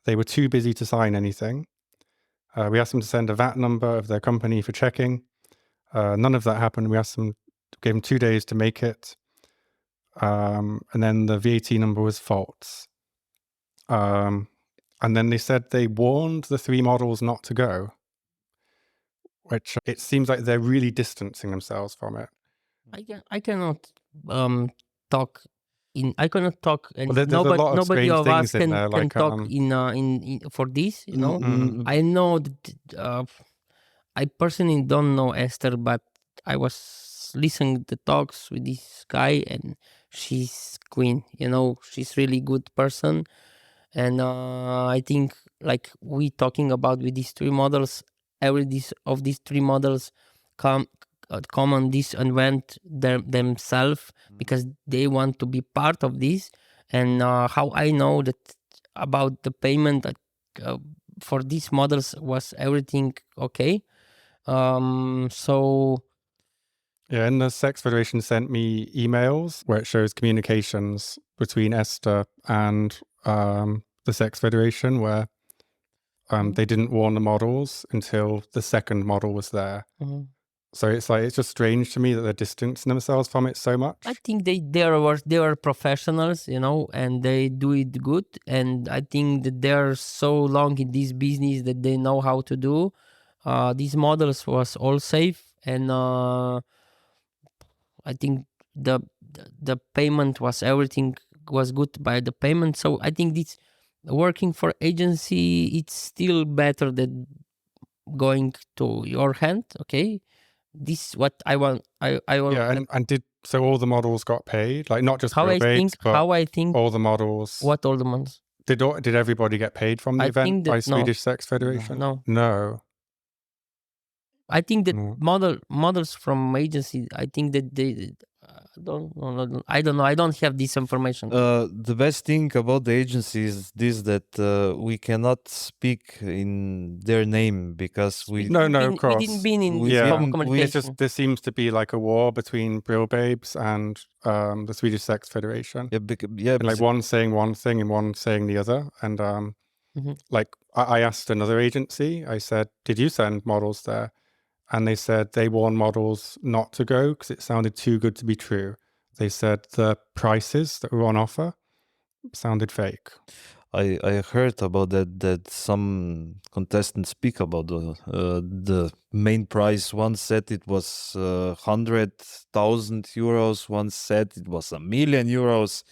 They were too busy to sign anything. We asked them to send a VAT number of their company for checking. None of that happened. We asked them, gave them 2 days to make it. And then the VAT number was false. And then they said they warned the 3 models not to go, which it seems like they're really distancing themselves from it. I cannot talk I cannot talk, and Well, there's a lot of nobody strange of us things in there, can like, talk in for this. Mm. I know that I personally don't know Esther, but I was listening to talks with this guy, and she's queen. She's really good person, and I think like we talking about with these 3 models, of these 3 models come on this and went themselves because they want to be part of this. And how I know that about the payment for these models was everything okay. So Yeah, and the Sex Federation sent me emails where it shows communications between Esther and the Sex Federation, where they didn't warn the models until the second model was there. So it's just strange to me that they're distancing themselves from it so much. I think they are professionals, and they do it good. And I think that they're so long in this business that they know how to do. These models was all safe, and I think the the payment was, everything was good by the payment. So I think this working for agency, it's still better than going to your hand. Okay, this is what I want. And so all the models got paid, like not just how real I babes, think, but how I think, all the models. what all the months. Did everybody get paid from the I event think by that no. Swedish Sex Federation? No. I think that models from agency, I think that they don't know. I don't know. I don't have this information. The best thing about the agency is this, that we cannot speak in their name because we of course. We didn't be in We this didn't- communication. It's just there seems to be like a war between Brill Babes and the Swedish Sex Federation. yeah, And like one saying one thing and one saying the other. And like I asked another agency, I said, did you send models there? And they said they warned models not to go because it sounded too good to be true. They said the prices that were on offer sounded fake. I heard about that some contestants speak about the main price. One said it was 100,000 euros. One said it was 1,000,000 euros.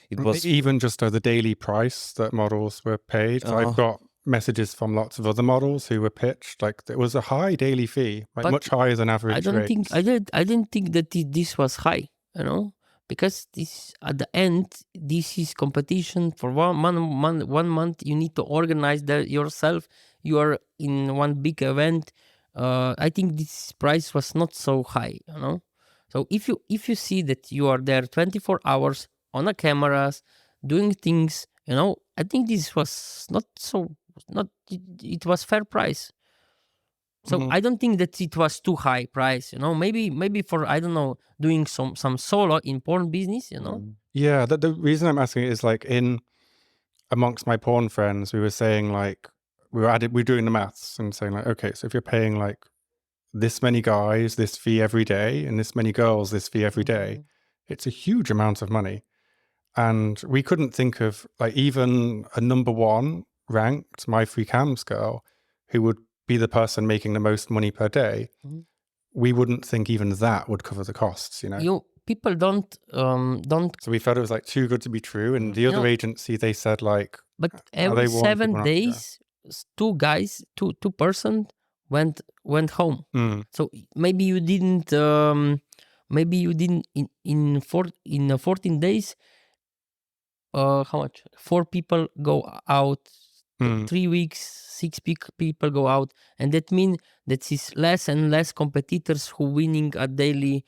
It was even just the daily price that models were paid. So I've got messages from lots of other models who were pitched. Like it was a high daily fee, like But much higher than average. I don't think I didn't think that this was high, you know, because this at the end this is competition for one month. You need to organize that yourself. You are in one big event. I think this price was not so high, you know. So if you see that you are there 24 hours on a cameras doing things, you know, I think this was it was fair price. So I don't think that it was too high price, you know. Maybe for, I don't know, doing some solo in porn business, you know. Yeah, the reason I'm asking is like amongst my porn friends, we were saying like we're doing the maths and saying like, okay, so if you're paying like this many guys this fee every day and this many girls this fee every day, it's a huge amount of money. And we couldn't think of like even a number one ranked My Free Cams girl who would be the person making the most money per day. We wouldn't think even that would cover the costs, you know. People don't. So we felt it was like too good to be true. And the other agency, they said like, but every 7 days, two person went home. So maybe you didn't. In 14 days. How much? 4 people go out. 3 weeks, 6 people go out, and that means that is less and less competitors who winning a daily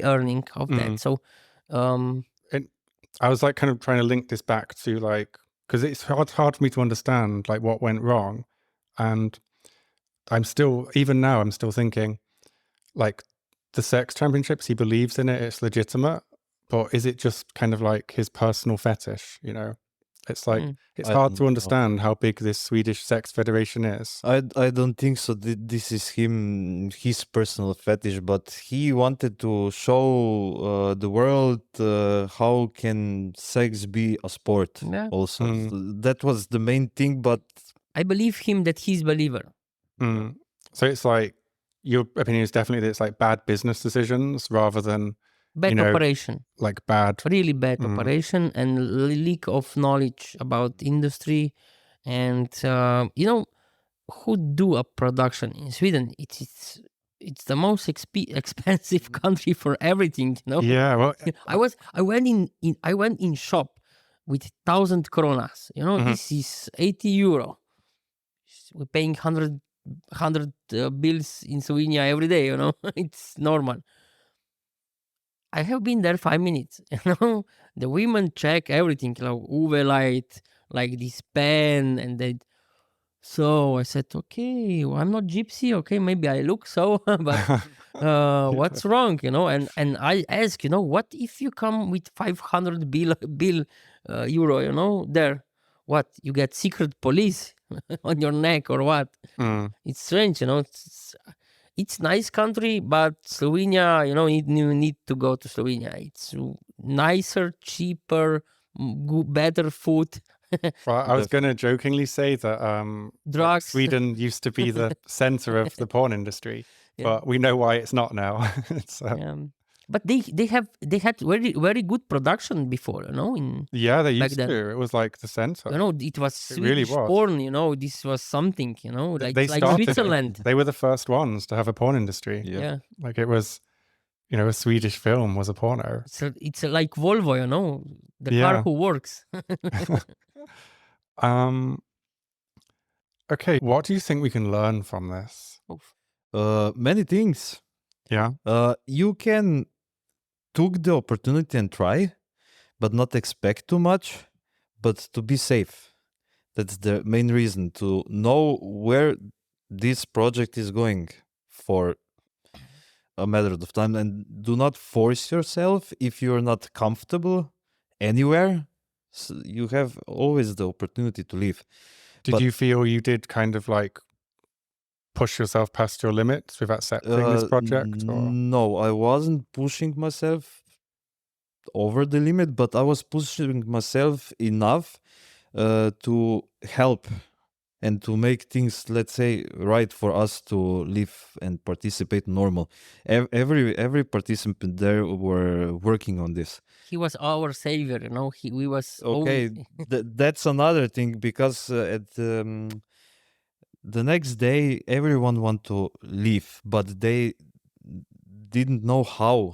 earning of that. So and I was like kind of trying to link this back to like, because it's hard for me to understand like what went wrong, and even now I'm still thinking like the sex championships, he believes in it, it's legitimate, but is it just kind of like his personal fetish, you know? It's like it's hard to understand how big this Swedish Sex Federation is. I don't think so. This is his personal fetish, but he wanted to show the world how can sex be a sport. Also, that was the main thing. But I believe him that he's believer. So it's like your opinion is definitely that it's like bad business decisions rather than bad operation, like really bad operation and leak of knowledge about industry. And you know, who do a production in Sweden? It's the most expensive country for everything, you know. Yeah, well, I went in shop with 1,000 kronas, you know. This is 80 euro. We're paying 100 bills in Slovenia every day, you know. It's normal. I have been there 5 minutes, you know. The women check everything, you know, UV light, like this pen, and they. So I said, okay, well, I'm not gypsy. Okay, maybe I look so, but what's wrong, you know? And I ask, you know, what if you come with 500 bill euro, you know, there, what you get secret police on your neck or what? It's strange, you know. It's nice country, but Slovenia, you know, you need to go to Slovenia. It's nicer, cheaper, better food. Well, I was going to jokingly say that drugs. Sweden used to be the center of the porn industry, but we know why it's not now. But they had very good production before, Yeah, they back used then. to. It was like the center. It was It really Swedish was. porn, this was something, like They started it. Switzerland. They were the first ones to have a porn industry. Yeah. Like it was, a Swedish film was a porno. It's like Volvo, the car Yeah. who works. Okay, what do you think we can learn from this? Many things. Yeah. You can took the opportunity and try, but not expect too much, but to be safe. That's the main reason, to know where this project is going for a matter of time, and do not force yourself if you're not comfortable anywhere. So you have always the opportunity to leave. Did you feel you did kind of like push yourself past your limits with accepting this project? Or? No, I wasn't pushing myself over the limit, but I was pushing myself enough to help and to make things, let's say, right for us to live and participate normal. Every participant there were working on this. He was our savior, we was okay. That's another thing, because at the next day everyone want to leave, but they didn't know who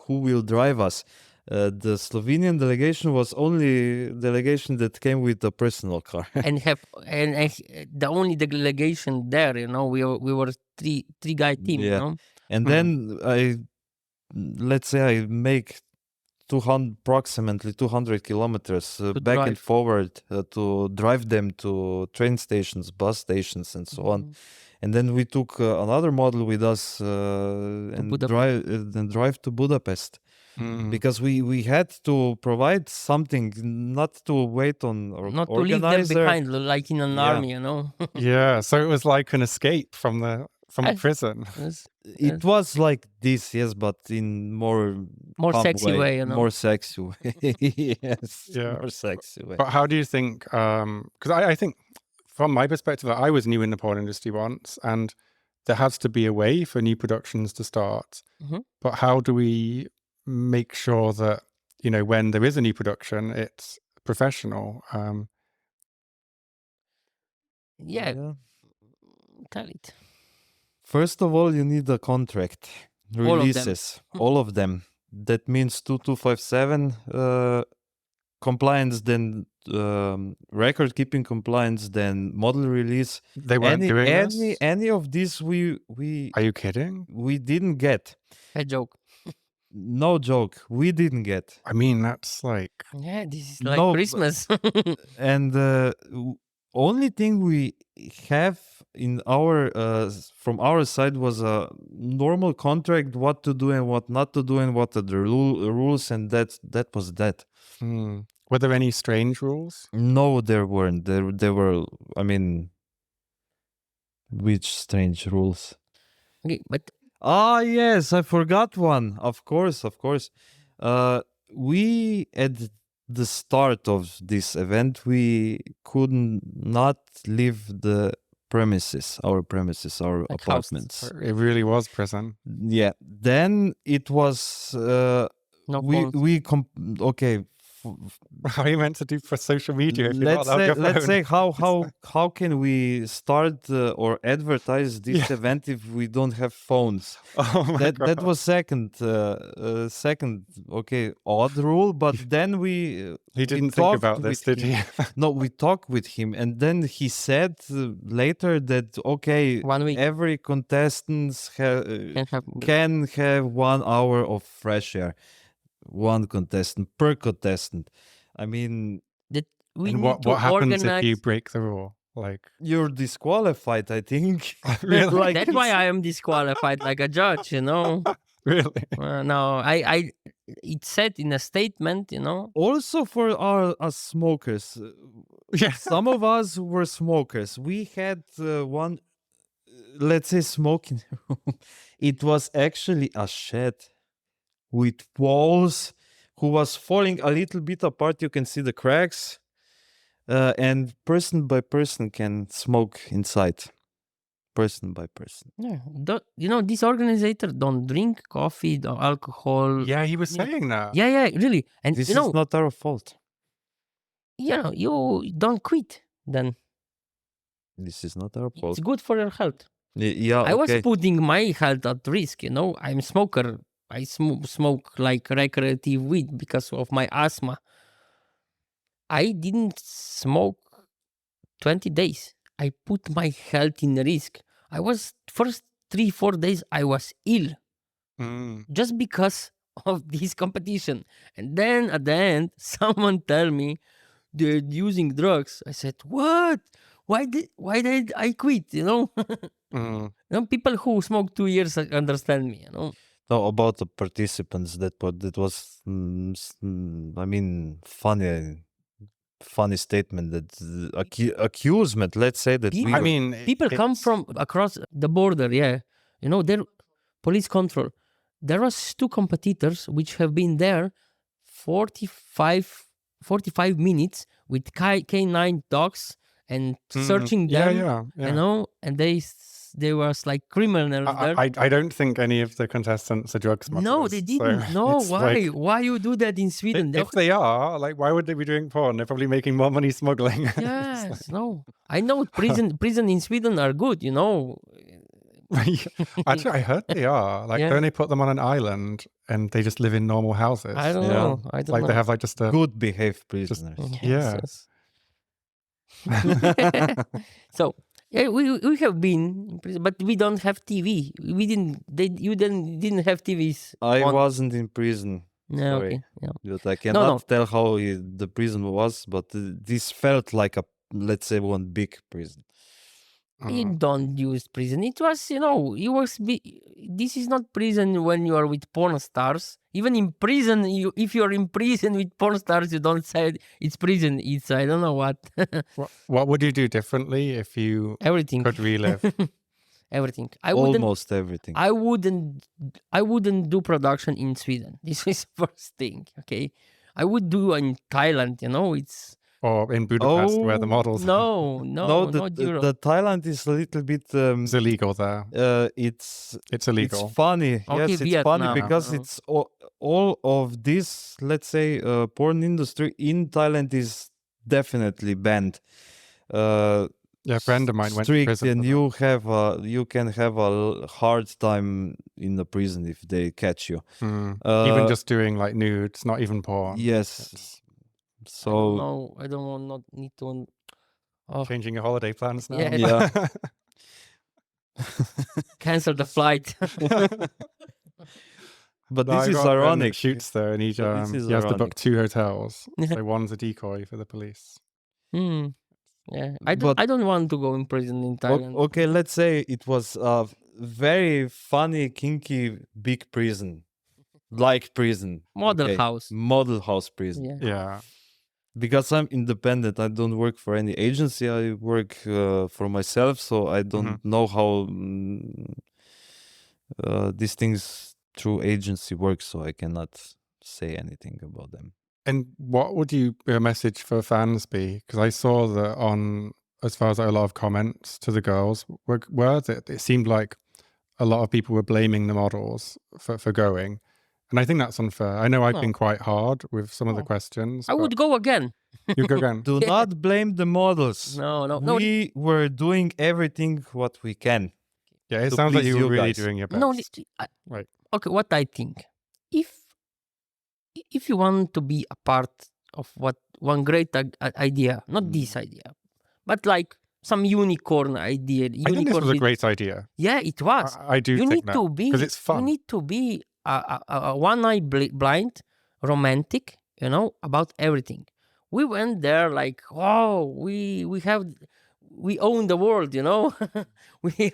will drive us. The Slovenian delegation was only delegation that came with a personal car. and the only delegation there, we were three guy team. Yeah. And then let's say I make approximately 200 kilometers back and forward to drive them to train stations, bus stations, and so on. And then we took another model with us and drive to Budapest. Because we had to provide something, not to wait on or not to organizer. leave them behind, like in an army, Yeah, so it was like an escape from prison. It was like this, yes, but in more sexy way, more sexy way. Yes, yeah. More sexy way. But how do you think? Because I think, from my perspective, I was new in the porn industry once, and there has to be a way for new productions to start. But how do we make sure that, when there is a new production, it's professional? Tell it. First of all, you need a contract. Releases. All of them. That means 2257 compliance, then record keeping compliance, then model release. They weren't doing this? Any of this we Are you kidding? We didn't get. A joke. No joke. We didn't get. I mean, that's like... Yeah, this is like Christmas. And only thing we have in our from our side was a normal contract, what to do and what not to do, and what are the rules, and that was that. Were there any strange rules? No, there weren't. There were, I mean, which strange rules? Okay, but yes, I forgot one. Of course. We at the start of this event, we could not leave the premises, our like apartments. House. It really was prison. Yeah. Then it was okay. How are you meant to do for social media if let's say how can we start or advertise this event if we don't have phones? Oh my God. That was second odd rule, but then he didn't think about this, did he? No, we talked with him, and then he said later that 1 week every contestant can have 1 hour of fresh air. 1 contestant per contestant. I mean, what happens if you break the rule? Like, you're disqualified, I think. Really? That's why I am disqualified, like a judge, Really? No, it said in a statement, Also for us smokers. Yeah. Some of us were smokers. We had one, let's say, smoking room. It was actually a shed with walls who was falling a little bit apart. You can see the cracks, and person by person can smoke inside. person by person. Yeah. These organizers don't drink coffee, or alcohol. Yeah, he was saying that. Yeah, really. And This is not our fault. You don't quit. Then This is not our fault. it's good for your health. Yeah, I was okay. putting my health at risk. I'm a smoker. I smoke like recreative weed because of my asthma. I didn't smoke 20 days. I put my health in risk. I was first 3-4 days I was ill just because of this competition. And then at the end, someone tell me they're using drugs. I said, what? Why did I quit? People who smoke 2 years understand me. No, about the participants, that was, I mean, funny statement, that accusement. Let's say that people come from across the border. Yeah, there police control. There was 2 competitors which have been there 45 minutes with K9 dogs and searching them. Yeah. And they was like criminals there. I don't think any of the contestants are drug smugglers. No, they didn't. So no, it's why? like, Why you do that in Sweden? if they are, like, why would they be doing porn? They're probably making more money smuggling. Yes, no. I know prison in Sweden are good. Actually, I heard they are. Like, don't they put them on an island and they just live in normal houses? I don't know. I don't like know. they have like just a good behaved prisoners. Yes. So yeah, we have been in prison, but we don't have TV. You didn't have TVs. I wasn't in prison. No, Sorry. okay. Yeah. But I cannot tell how the prison was, but this felt like let's say, one big prison. You don't use prison. It was, this is not prison when you are with porn stars. Even in prison, if you're in prison with porn stars, you don't say it's prison. It's, I don't know what. What would you do differently if you Everything could relive? Everything. Almost everything. I wouldn't do production in Sweden. This is first thing. Okay. I would do in Thailand, it's. Or in Budapest, where the models No, the Thailand is a little bit it's illegal there. It's illegal. It's funny. Okay, yes, it's Vietnam. funny because it's all of this, let's say, porn industry in Thailand is definitely banned. A friend of mine went to strict, prison. And you can have a hard time in the prison if they catch you. Even just doing like nudes, not even porn. Yes. So I don't want need to. Changing your holiday plans now. Yeah. Cancel the flight. But this is ironic. Shoots there, and he has to book 2 hotels. So one's a decoy for the police. Yeah, I don't want to go in prison in Thailand. Okay, let's say it was a very funny, kinky, big prison, like prison, model house prison. Yeah. Because I'm independent, I don't work for any agency. I work for myself, so I don't know how these things through agency work. So I cannot say anything about them. And what would your message for fans be? Because I saw that as far as a lot of comments to the girls were that it seemed like a lot of people were blaming the models for going. And I think that's unfair. I know I've been quite hard with some of the questions. I would go again. You go again. Do not blame the models. No. We were doing everything what we can. Yeah, it sounds like you were really doing your best. No, right. Okay, what I think. If you want to be a part of one great idea, not this idea, but like some unicorn idea. I think this was a great idea. Yeah, it was. I do think that. Because it's fun. You need to be a one-eye blind, romantic, about everything. We went there like, oh, we own the world, we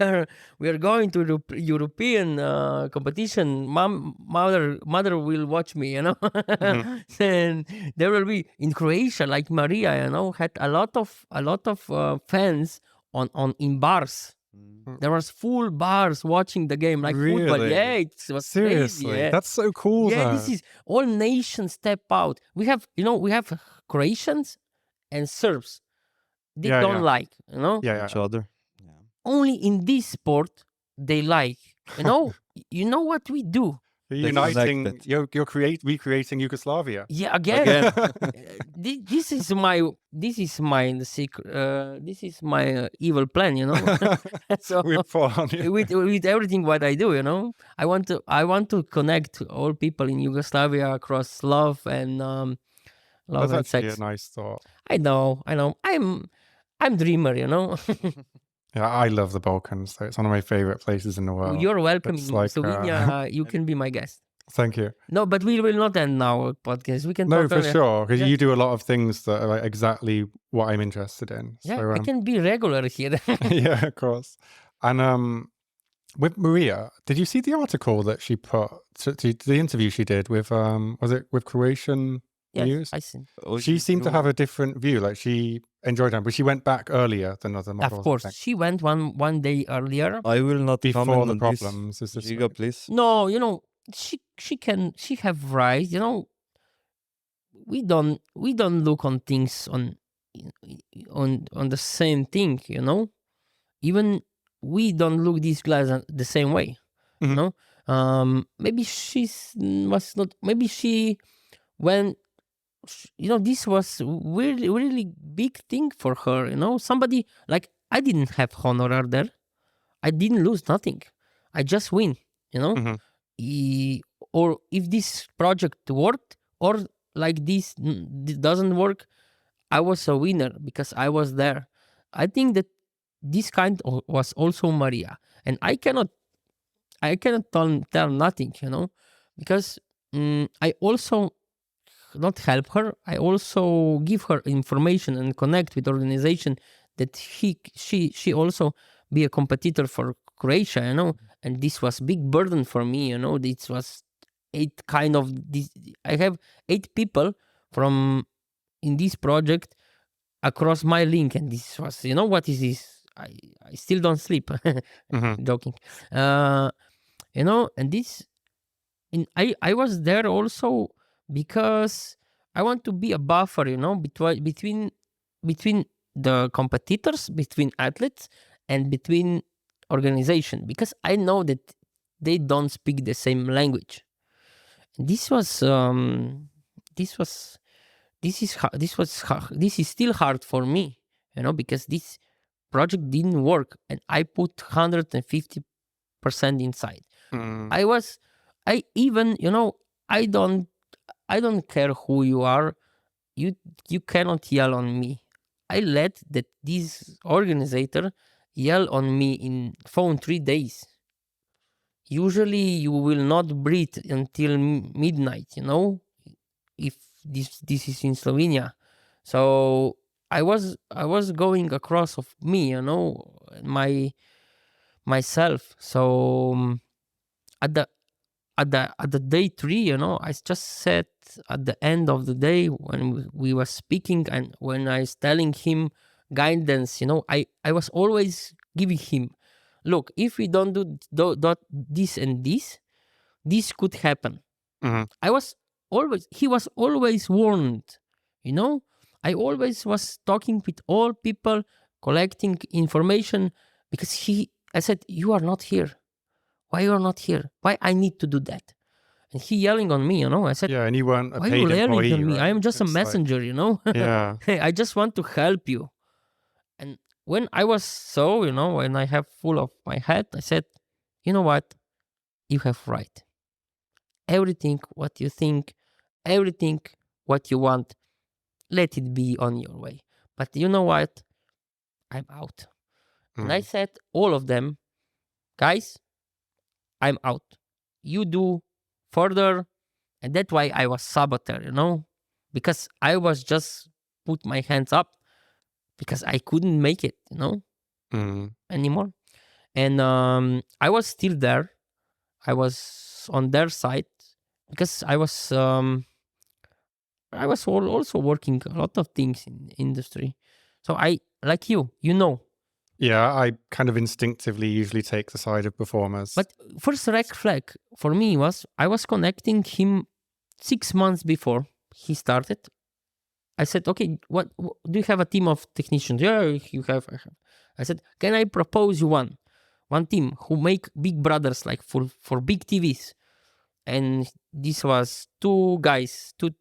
are going to the European competition. Mother will watch me, And there will be in Croatia, like Maria, had a lot of fans in bars. There was full bars watching the game, like football. Yeah, it was seriously crazy, yeah. That's so cool. Yeah, this is all nations step out. We have Croatians and Serbs. They don't like, each other. only in this sport they like. You know what we do. You're uniting, you're recreating Yugoslavia. Yeah, again. This is my secret. This is my evil plan, So with everything what I do, I want to connect all people in Yugoslavia across love and love and That's actually sex. a nice thought. I know. I'm dreamer, Yeah, I love the Balkans. So it's one of my favorite places in the world. You're welcome in It's like, Slovenia. You can be my guest. Thank you. No, but we will not end now podcast. We can No, talk for earlier. sure, because Yeah. you do a lot of things that are like exactly what I'm interested in. Yeah, So, I can be regular here. yeah, of course. And with Maria, did you see the article that she put to the interview she did with was it with Croatian News? Yes, I see. She seemed to have a different view. Like she enjoyed it, but she went back earlier than other models. Of course, I think. she went one day earlier. I will not Before comment the on problems. this. Is this Ziga, please. No, she have right. We don't look on things on the same thing. Even we don't look this glass the same way. Mhm. Maybe was not. Maybe she when. This was really, really big thing for her. Somebody like I didn't have honorar there. I didn't lose nothing. I just win. Mhm. Or if this project worked, or like this doesn't work, I was a winner because I was there. I think that this kind was also Maria, and I cannot tell nothing, because I also not help her. I also give her information and connect with organization that she also be a competitor for Croatia, and this was big burden for me, this was 8 kind of this. I have 8 people from in this project across my link, and this was, what is this? I still don't sleep. Mhm. Joking. And this, I was there also because I want to be a buffer, between the competitors, between athletes, and between organization, because I know that they don't speak the same language. This was this is still hard for me, because this project didn't work, and I put 150% inside. Mm. I even, I don't care who you are. You cannot yell on me. I let that this organizer yell on me in phone 3 days. Usually you will not breathe until midnight, if this is in Slovenia. So I was going across of me, myself. So at the day 3, I just said at the end of the day when we were speaking, and when I was telling him guidance, I was always giving him, look, if we don't do this and this could happen. Mhm. He was always warned, I always was talking with all people, collecting information, because I said, you are not here. Why you are not here? Why I need to do that? And he yelling on me, I said, Yeah, and you weren't a why paid you yelling employee, on me? right? I am just a It's like- messenger, Yeah. Hey, I just want to help you. And when I was when I have full of my head, I said, you know what? You have right. Everything what you think, everything what you want, let it be on your way. But you know what? I'm out. And I Mm. said, all of them, guys, I'm out. You do further. And that's why I was saboteur, because I was just put my hands up because I couldn't make it, Mm. anymore. And I was still there. I was on their side because I was also working a lot of things in industry. So I, like you, Yeah, I kind of instinctively usually take the side of performers. But first red flag for me was I was connecting him 6 months before he started. I said, okay, what do you have a team of technicians? Yeah, you have. I have. I said, can I propose you one team who make Big Brothers like for big TVs? And this was two guys of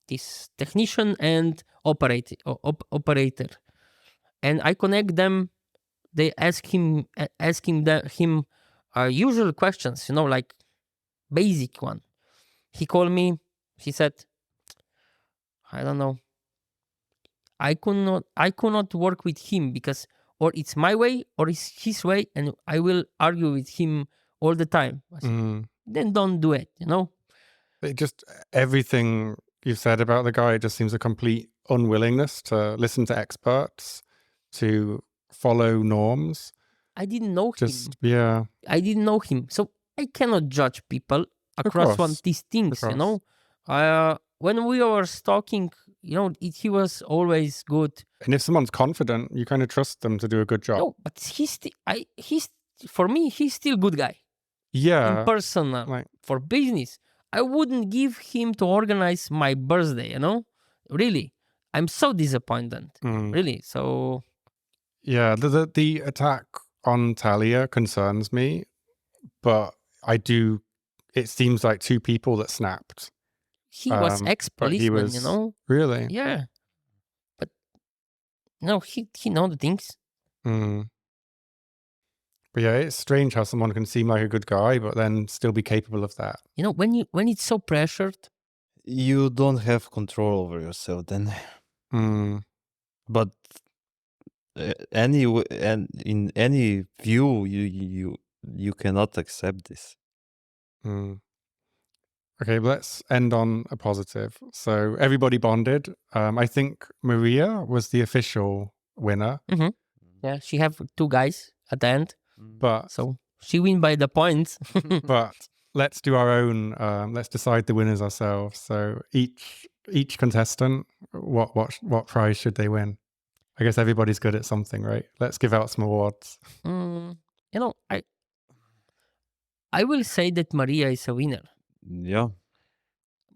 this technician and operator. And I connect them. They asking him usual questions, like basic one. He called me. He said, I don't know. I could not work with him because or it's my way or it's his way, and I will argue with him all the time. I said, then don't do it, It just, everything you've said about the guy, it just seems a complete unwillingness to listen to experts, to follow norms. I didn't know him. Yeah. I didn't know him. So I cannot judge people across these things, When we were talking, he was always good. And if someone's confident, you kind of trust them to do a good job. No, but for me, he's still a good guy. Yeah. In person, for business. I wouldn't give him to organize my birthday, Really. I'm so disappointed. Really. So... Yeah, the attack on Talia concerns me, but it seems like two people that snapped. He was ex-policeman, Really? Yeah. But, no, he know the things. But yeah, it's strange how someone can seem like a good guy, but then still be capable of that. When it's so pressured, you don't have control over yourself then. But in any view, you cannot accept this. Okay, let's end on a positive. So everybody bonded. I think Maria was the official winner. Yeah, she have two guys at the end. But so she win by the points. But let's do our own. Let's decide the winners ourselves. So each contestant, what prize should they win? I guess everybody's good at something, right? Let's give out some awards. I will say that Maria is a winner. Yeah.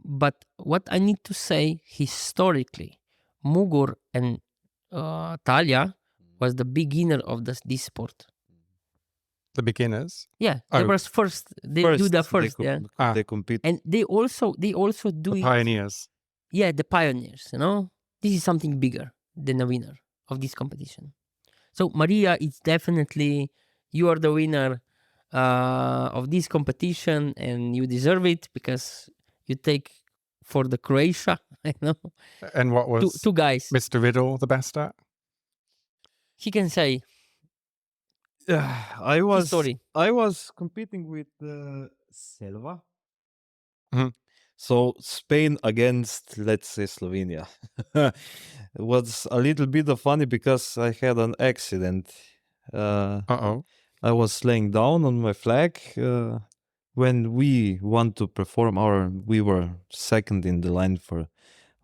But what I need to say, historically, Mugur and Talia was the beginner of this sport. The beginners? Yeah, they were first. They do the first. They compete, and they also do the pioneers. Yeah, the pioneers. This is something bigger than a winner of this competition. So Maria, it's definitely you are the winner of this competition, and you deserve it because you take for the Croatia. And what was two guys? Mr. Riddle the best at? He can say. I was competing with Selva. So Spain against, let's say, Slovenia. It was a little bit funny because I had an accident. I was laying down on my flag when we want to perform we were second in the line for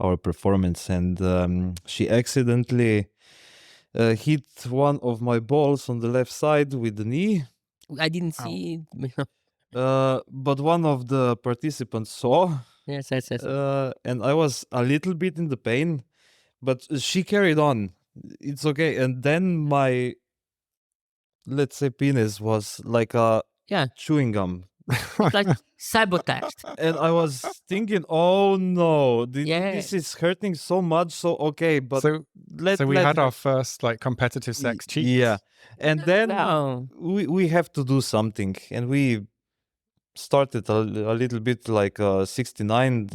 our performance, and she accidentally hit one of my balls on the left side with the knee. I didn't see it. But one of the participants saw. Yes. And I was a little bit in the pain, but she carried on. It's okay. And then my, let's say, penis was like a chewing gum. Like sabotaged. And I was thinking, oh no, this is hurting so much. So okay, but so we had our first competitive sex cheats. Yeah, and then we have to do something, and we started a little bit 69.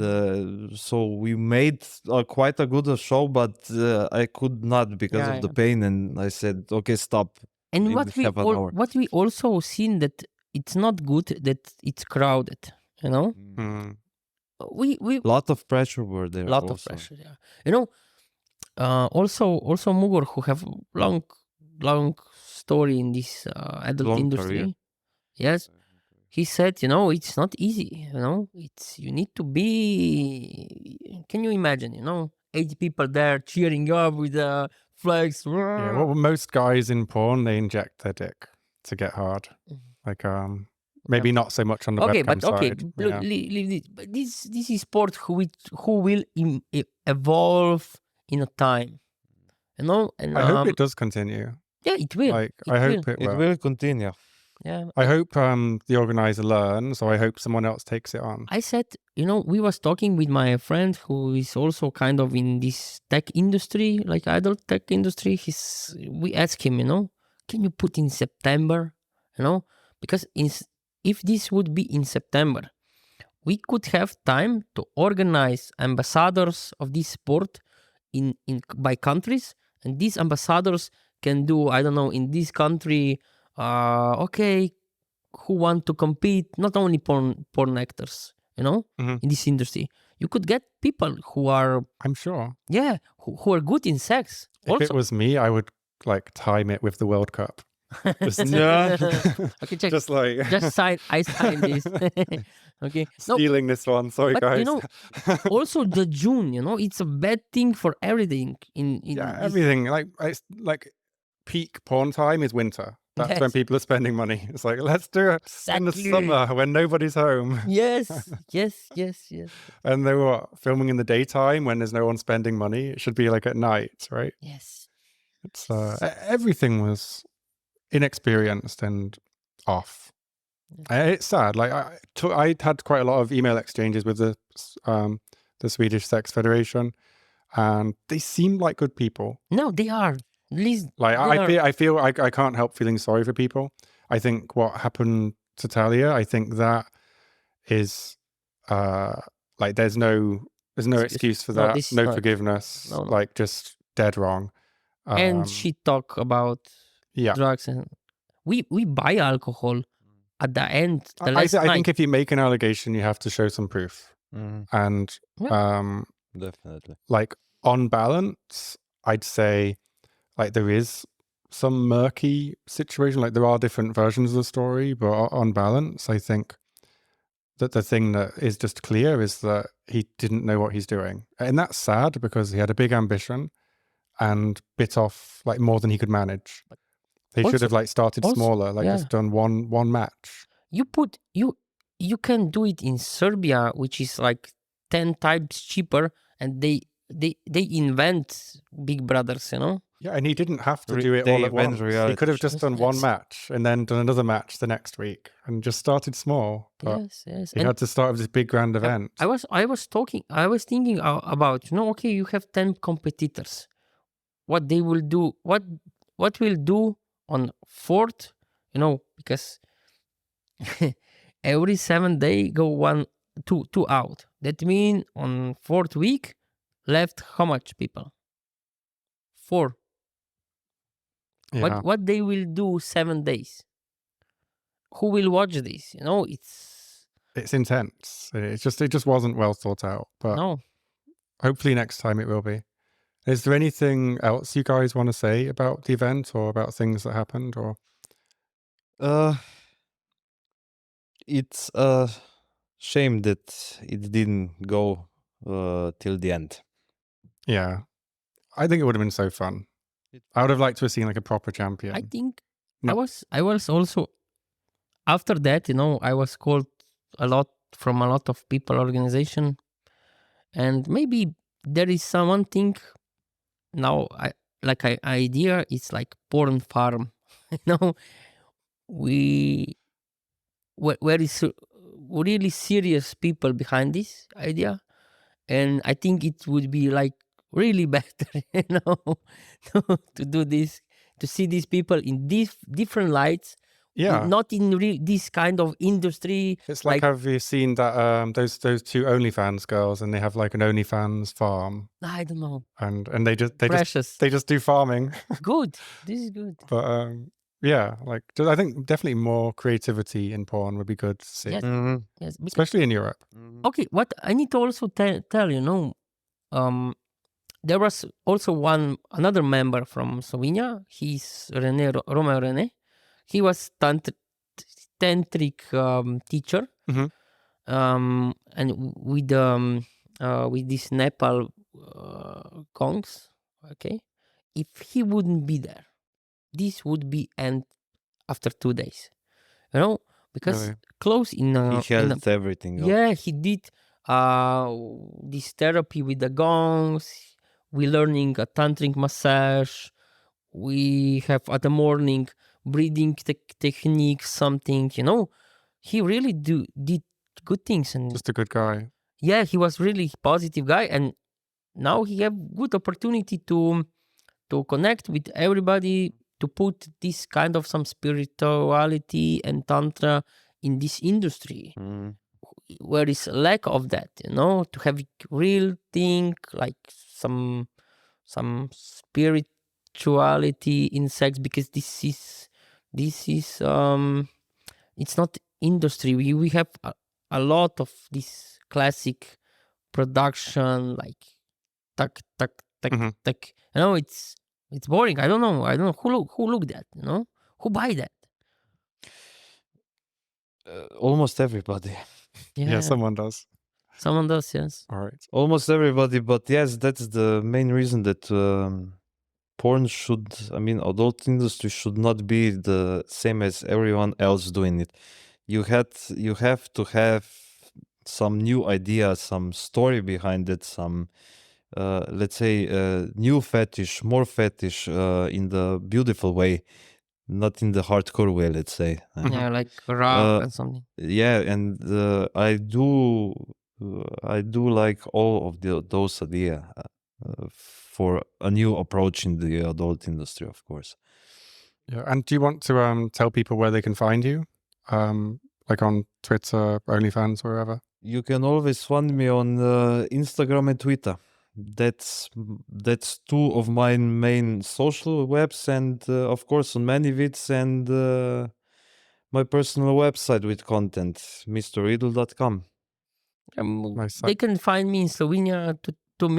So we made quite a good show, but I could not because of the pain, and I said, okay, stop. And what we also seen that it's not good that it's crowded, We lot of pressure were there. Of pressure, yeah. Also Mugur, who have long story in this adult industry. Career. Yes, he said, it's not easy. You need to be. Can you imagine? 80 people there cheering up with the flags. Yeah, well, most guys in porn, they inject their dick to get hard. Maybe not so much on the webcam side. But this is sport who will evolve in a time. And I hope it does continue. yeah, it will. Like, It I will. hope it It will. will continue. Yeah. I hope the organizer learns, or I hope someone else takes it on. I said, we was talking with my friend who is also kind of in this tech industry, like adult tech industry. We asked him, can you put in September, because if this would be in September, we could have time to organize ambassadors of this sport in by countries, and these ambassadors can do, I don't know, in this country, okay, who want to compete, not only porn actors, Mhm. in this industry. You could get people who are, I'm sure. yeah, who are good in sex. If it Also, was me, I would like time it with the World Cup. Just, Yeah. okay, check. just like Just I sign this. Okay. No, stealing this one. Sorry, but guys. also the June, it's a bad thing for everything. In Yeah, this- everything. Like it's like peak porn time is winter. That's when Yes. people are spending money. It's like, let's do it in the Exactly. summer when nobody's home. Yes, yes. And they were filming in the daytime when there's no one spending money. It should be like at night, right? Yes. It's everything was inexperienced and off. It's sad. Like I had quite a lot of email exchanges with the Swedish Sex Federation, and they seemed like good people. No, they are. At least Like I feel I can't help feeling sorry for people. I think what happened to Talia, I think that is like there's no excuse for No, that. this is No not- forgiveness. no. Like just dead wrong. and she talk about Yeah. drugs, and we buy alcohol at the end. The I last night. think if you make an allegation, you have to show some proof. Mhm. And Definitely. like on balance, I'd say like there is some murky situation. Like there are different versions of the story, but on balance, I think that the thing that is just clear is that he didn't know what he's doing. And that's sad because he had a big ambition and bit off like more than he could manage. They should have like started smaller, like just done one match. You can do it in Serbia, which is like 10 times cheaper, and they invent Big Brothers, Yeah, and he didn't have to do it all at once. He could have just done one match and then done another match the next week and just started small. But Yes. he had to start with this big grand event. I was thinking about, okay, you have 10 competitors. What they will do, what we'll do on fourth, because every 7 day go two out. That means on fourth week left how much people? 4. Yeah. What they will do 7 days? Who will watch this? It's intense. It just wasn't well thought out. But no. hopefully next time it will be. Is there anything else you guys want to say about the event or about things that happened? Or It's a shame that it didn't go till the end. yeah, I think it would have been so fun. I would have liked to have seen like a proper champion. I think No. I was also after that, I was called from a lot of people organization, and maybe there is one thing now idea. It's like porn farm, where is really serious people behind this idea, and I think it would be like really better, to do this, to see these people in these different lights. Yeah, Not in this kind of industry. it's like have you seen that those two OnlyFans girls, and they have like an OnlyFans farm, I don't know. and they Precious. just do farming. Good. This is good. But yeah, like I think definitely more creativity in porn would be good to see, Yes. Mhm. Yes. especially in Europe. Okay. What I need to also tell there was also another member from Slovenia. He's Romeo Rene. He was tantric teacher, Mhm. and with this Nepal gongs. Okay, if he wouldn't be there, this would be end after 2 days. Because Really? close in He held everything. yeah, he did this therapy with the gongs, we learning a tantric massage. We have at the morning breathing technique, something, he really did good things. And Just a good guy. yeah, he was really positive guy. And now he have good opportunity to connect with everybody, to put this kind of some spirituality and tantra in this industry where is lack of that, to have real thing like some spirituality in sex, because this is it's not industry. We have a lot of this classic production like tak tak tak tak. It's boring. I don't know who look that. Who buy that. Almost everybody. Yeah, someone does. Someone does, yes. All right. Almost everybody, but yes, that's the main reason that porn adult industry should not be the same as everyone else doing it. You have to have some new idea, some story behind it, some let's say new fetish, more fetish in the beautiful way, not in the hardcore way, let's say. Yeah, like rap and something. Yeah, and I do like all of those ideas for a new approach in the adult industry, of course. Yeah, and do you want to tell people where they can find you, like on Twitter, OnlyFans, wherever? You can always find me on Instagram and Twitter. That's two of my main social webs, and of course on ManyVids and my personal website with content, mrriddle.com. They can find me in Slovenia, 2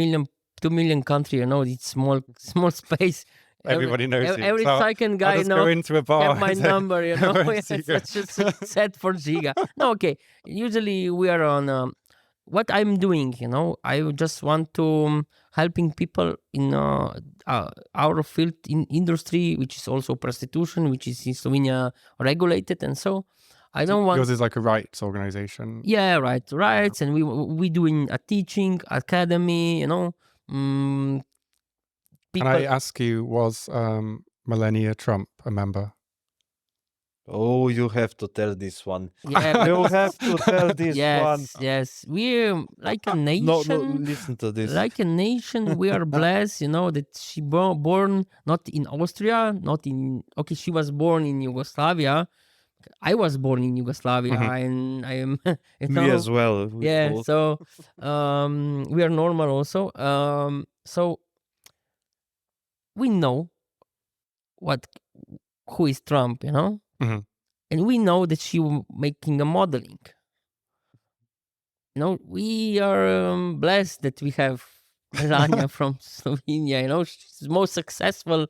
million country. It's small space. Everybody knows you. Every second guy I'll just go into a bar. have my number. It's just set for Ziga. No, okay. Usually we are on. What I'm doing, I just want to helping people in our field in industry, which is also prostitution, which is in Slovenia regulated, and so I don't want. Yours is like a rights organization. Yeah, rights, and we doing a teaching academy. People... Can I ask you, was Melania Trump a member? Oh, you have to tell this one. Yeah, you have to tell this one. Yes, we're like a nation. No, listen to this. Like a nation, we are blessed, that she born not in Austria, not in. Okay, she was born in Yugoslavia. I was born in Yugoslavia, and I am. Me as well. Yeah, so we are normal also. So we know who is Trump, and we know that she making a modeling. We are blessed that we have Melania from Slovenia. She's the most successful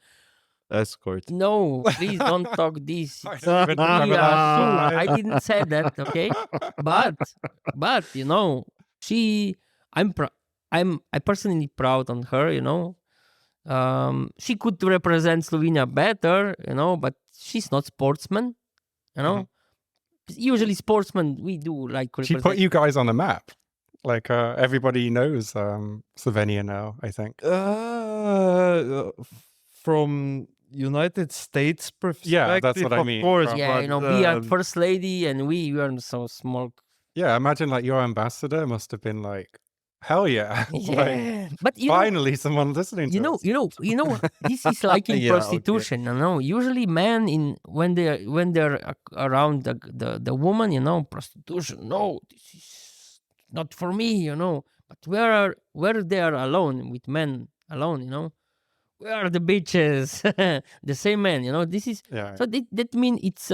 escort. No, please don't talk this. I didn't say that, okay? But I'm personally proud on her. She could represent Slovenia better, but she's not sportsman. Usually sportsmen, we do like she put you guys on the map. Like everybody knows Slovenia now, I think. From United States perspective, yeah, that's what I mean. Of course, yeah, but, we are first lady, and we are so small. Yeah, imagine like your ambassador must have been like, hell yeah! Yeah, like, but finally someone listening to us. You know, this is like in prostitution. Okay. Usually men when they're around the woman, prostitution. No, this is not for me. But where they are alone with men alone, where are the bitches? The same men. This is so that means it's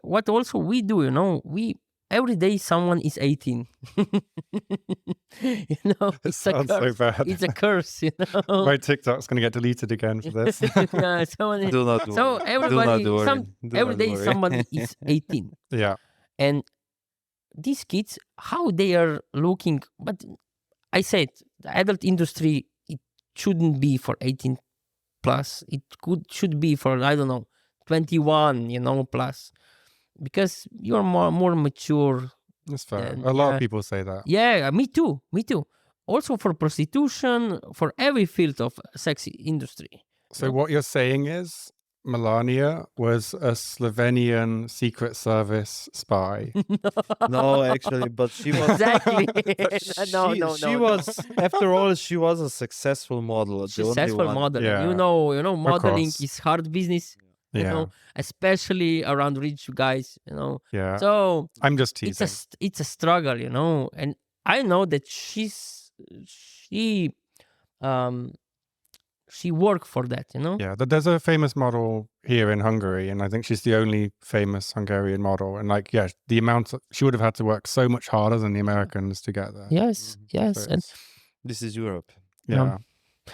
what also we do. We. Every day someone is 18. It sounds so bad. It's a curse, My TikTok's going to get deleted again for this. Yeah, do not so everybody, every day somebody is 18. Yeah. And these kids, how they are looking, but I said the adult industry, it shouldn't be for 18 plus. It should be for, I don't know, 21, plus. Because you're more mature. That's fair. A lot of people say that. Yeah, me too. also for prostitution, for every field of sex industry. So what you're saying is Melania was a Slovenian Secret Service spy. No, actually, but she was Exactly. she was after all she was a successful model. The Successful only one. model. Yeah. You know, modeling course. is hard business. You Yeah. know, especially around rich guys. You know, Yeah. so I'm just teasing. it's a struggle. You know, and I know that she worked for that. You know. Yeah, there's a famous model here in Hungary, and I think she's the only famous Hungarian model. And like, yeah, the amount she would have had to work so much harder than the Americans to get there. Yes. Yes. So And This is Europe. yeah.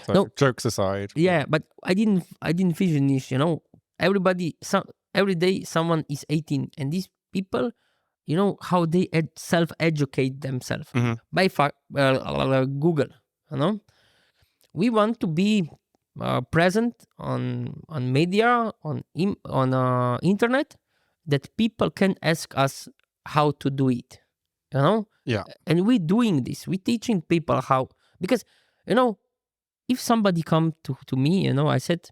So No. jokes aside. yeah, but I didn't finish. You know, every day someone is 18, and these people, you know, how they self-educate themselves Mhm. by Google. You know, we want to be present on media, on internet, that people can ask us how to do it. You know, Yeah. and we're doing this. We're teaching people how, because you know, if somebody come to me, you know, I said,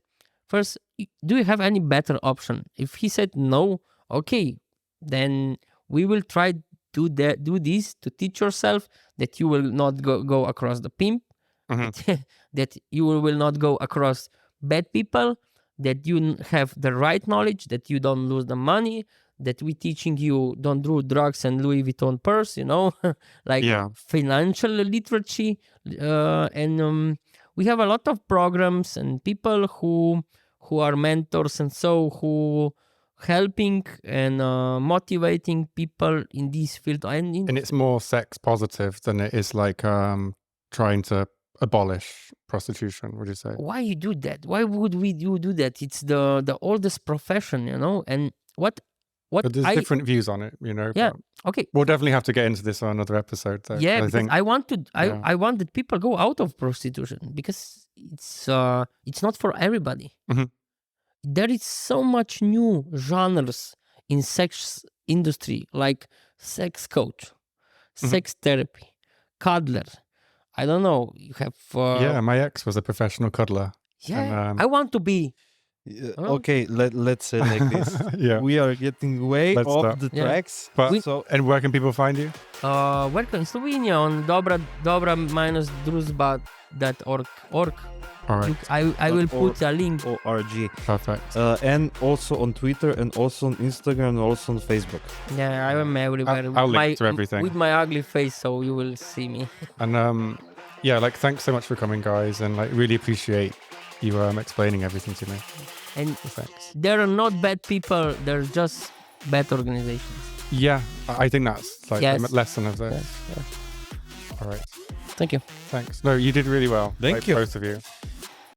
first, do you have any better option? If he said no, okay, then we will try do this to teach yourself that you will not go across the pimp, Mhm. that you will not go across bad people, that you have the right knowledge, that you don't lose the money, that we teaching you don't do drugs and Louis Vuitton purse, you know, like Yeah. financial literacy, and we have a lot of programs and people who are mentors and so who helping and motivating people in this field. And it's more sex positive than it is like trying to abolish prostitution, would you say? Why you do that? Why would you do that? It's the oldest profession, you know. And what But there's different views on it, you know. Yeah. but Okay. We'll definitely have to get into this on another episode, though. Yeah, I because think I want to. yeah. I want that people go out of prostitution because it's not for everybody. Mhm. There is so much new genres in sex industry, like sex coach, sex therapy, cuddler. I don't know. You have Yeah, my ex was a professional cuddler. yeah. and, I want to be. Oh. Okay, let's say like this. Yeah. We are getting way Let's off stop. the Yeah. tracks. But So and where can people find you? Welcome Slovenia on dobra-družba.org. All right, I will put a link. ORG. perfect. And also on Twitter and also on Instagram and also on Facebook. Yeah, I am everywhere. I'll with link to everything. with my ugly face, so you will see me. And yeah, like thanks so much for coming, guys, and like really appreciate you explaining everything to me. And Thanks. there are not bad people. They're just bad organizations. Yeah, I think that's like Yes. the lesson of this. Yes, yes. All right, Thank you. thanks. No, you did really well. Thank like, you. both of you.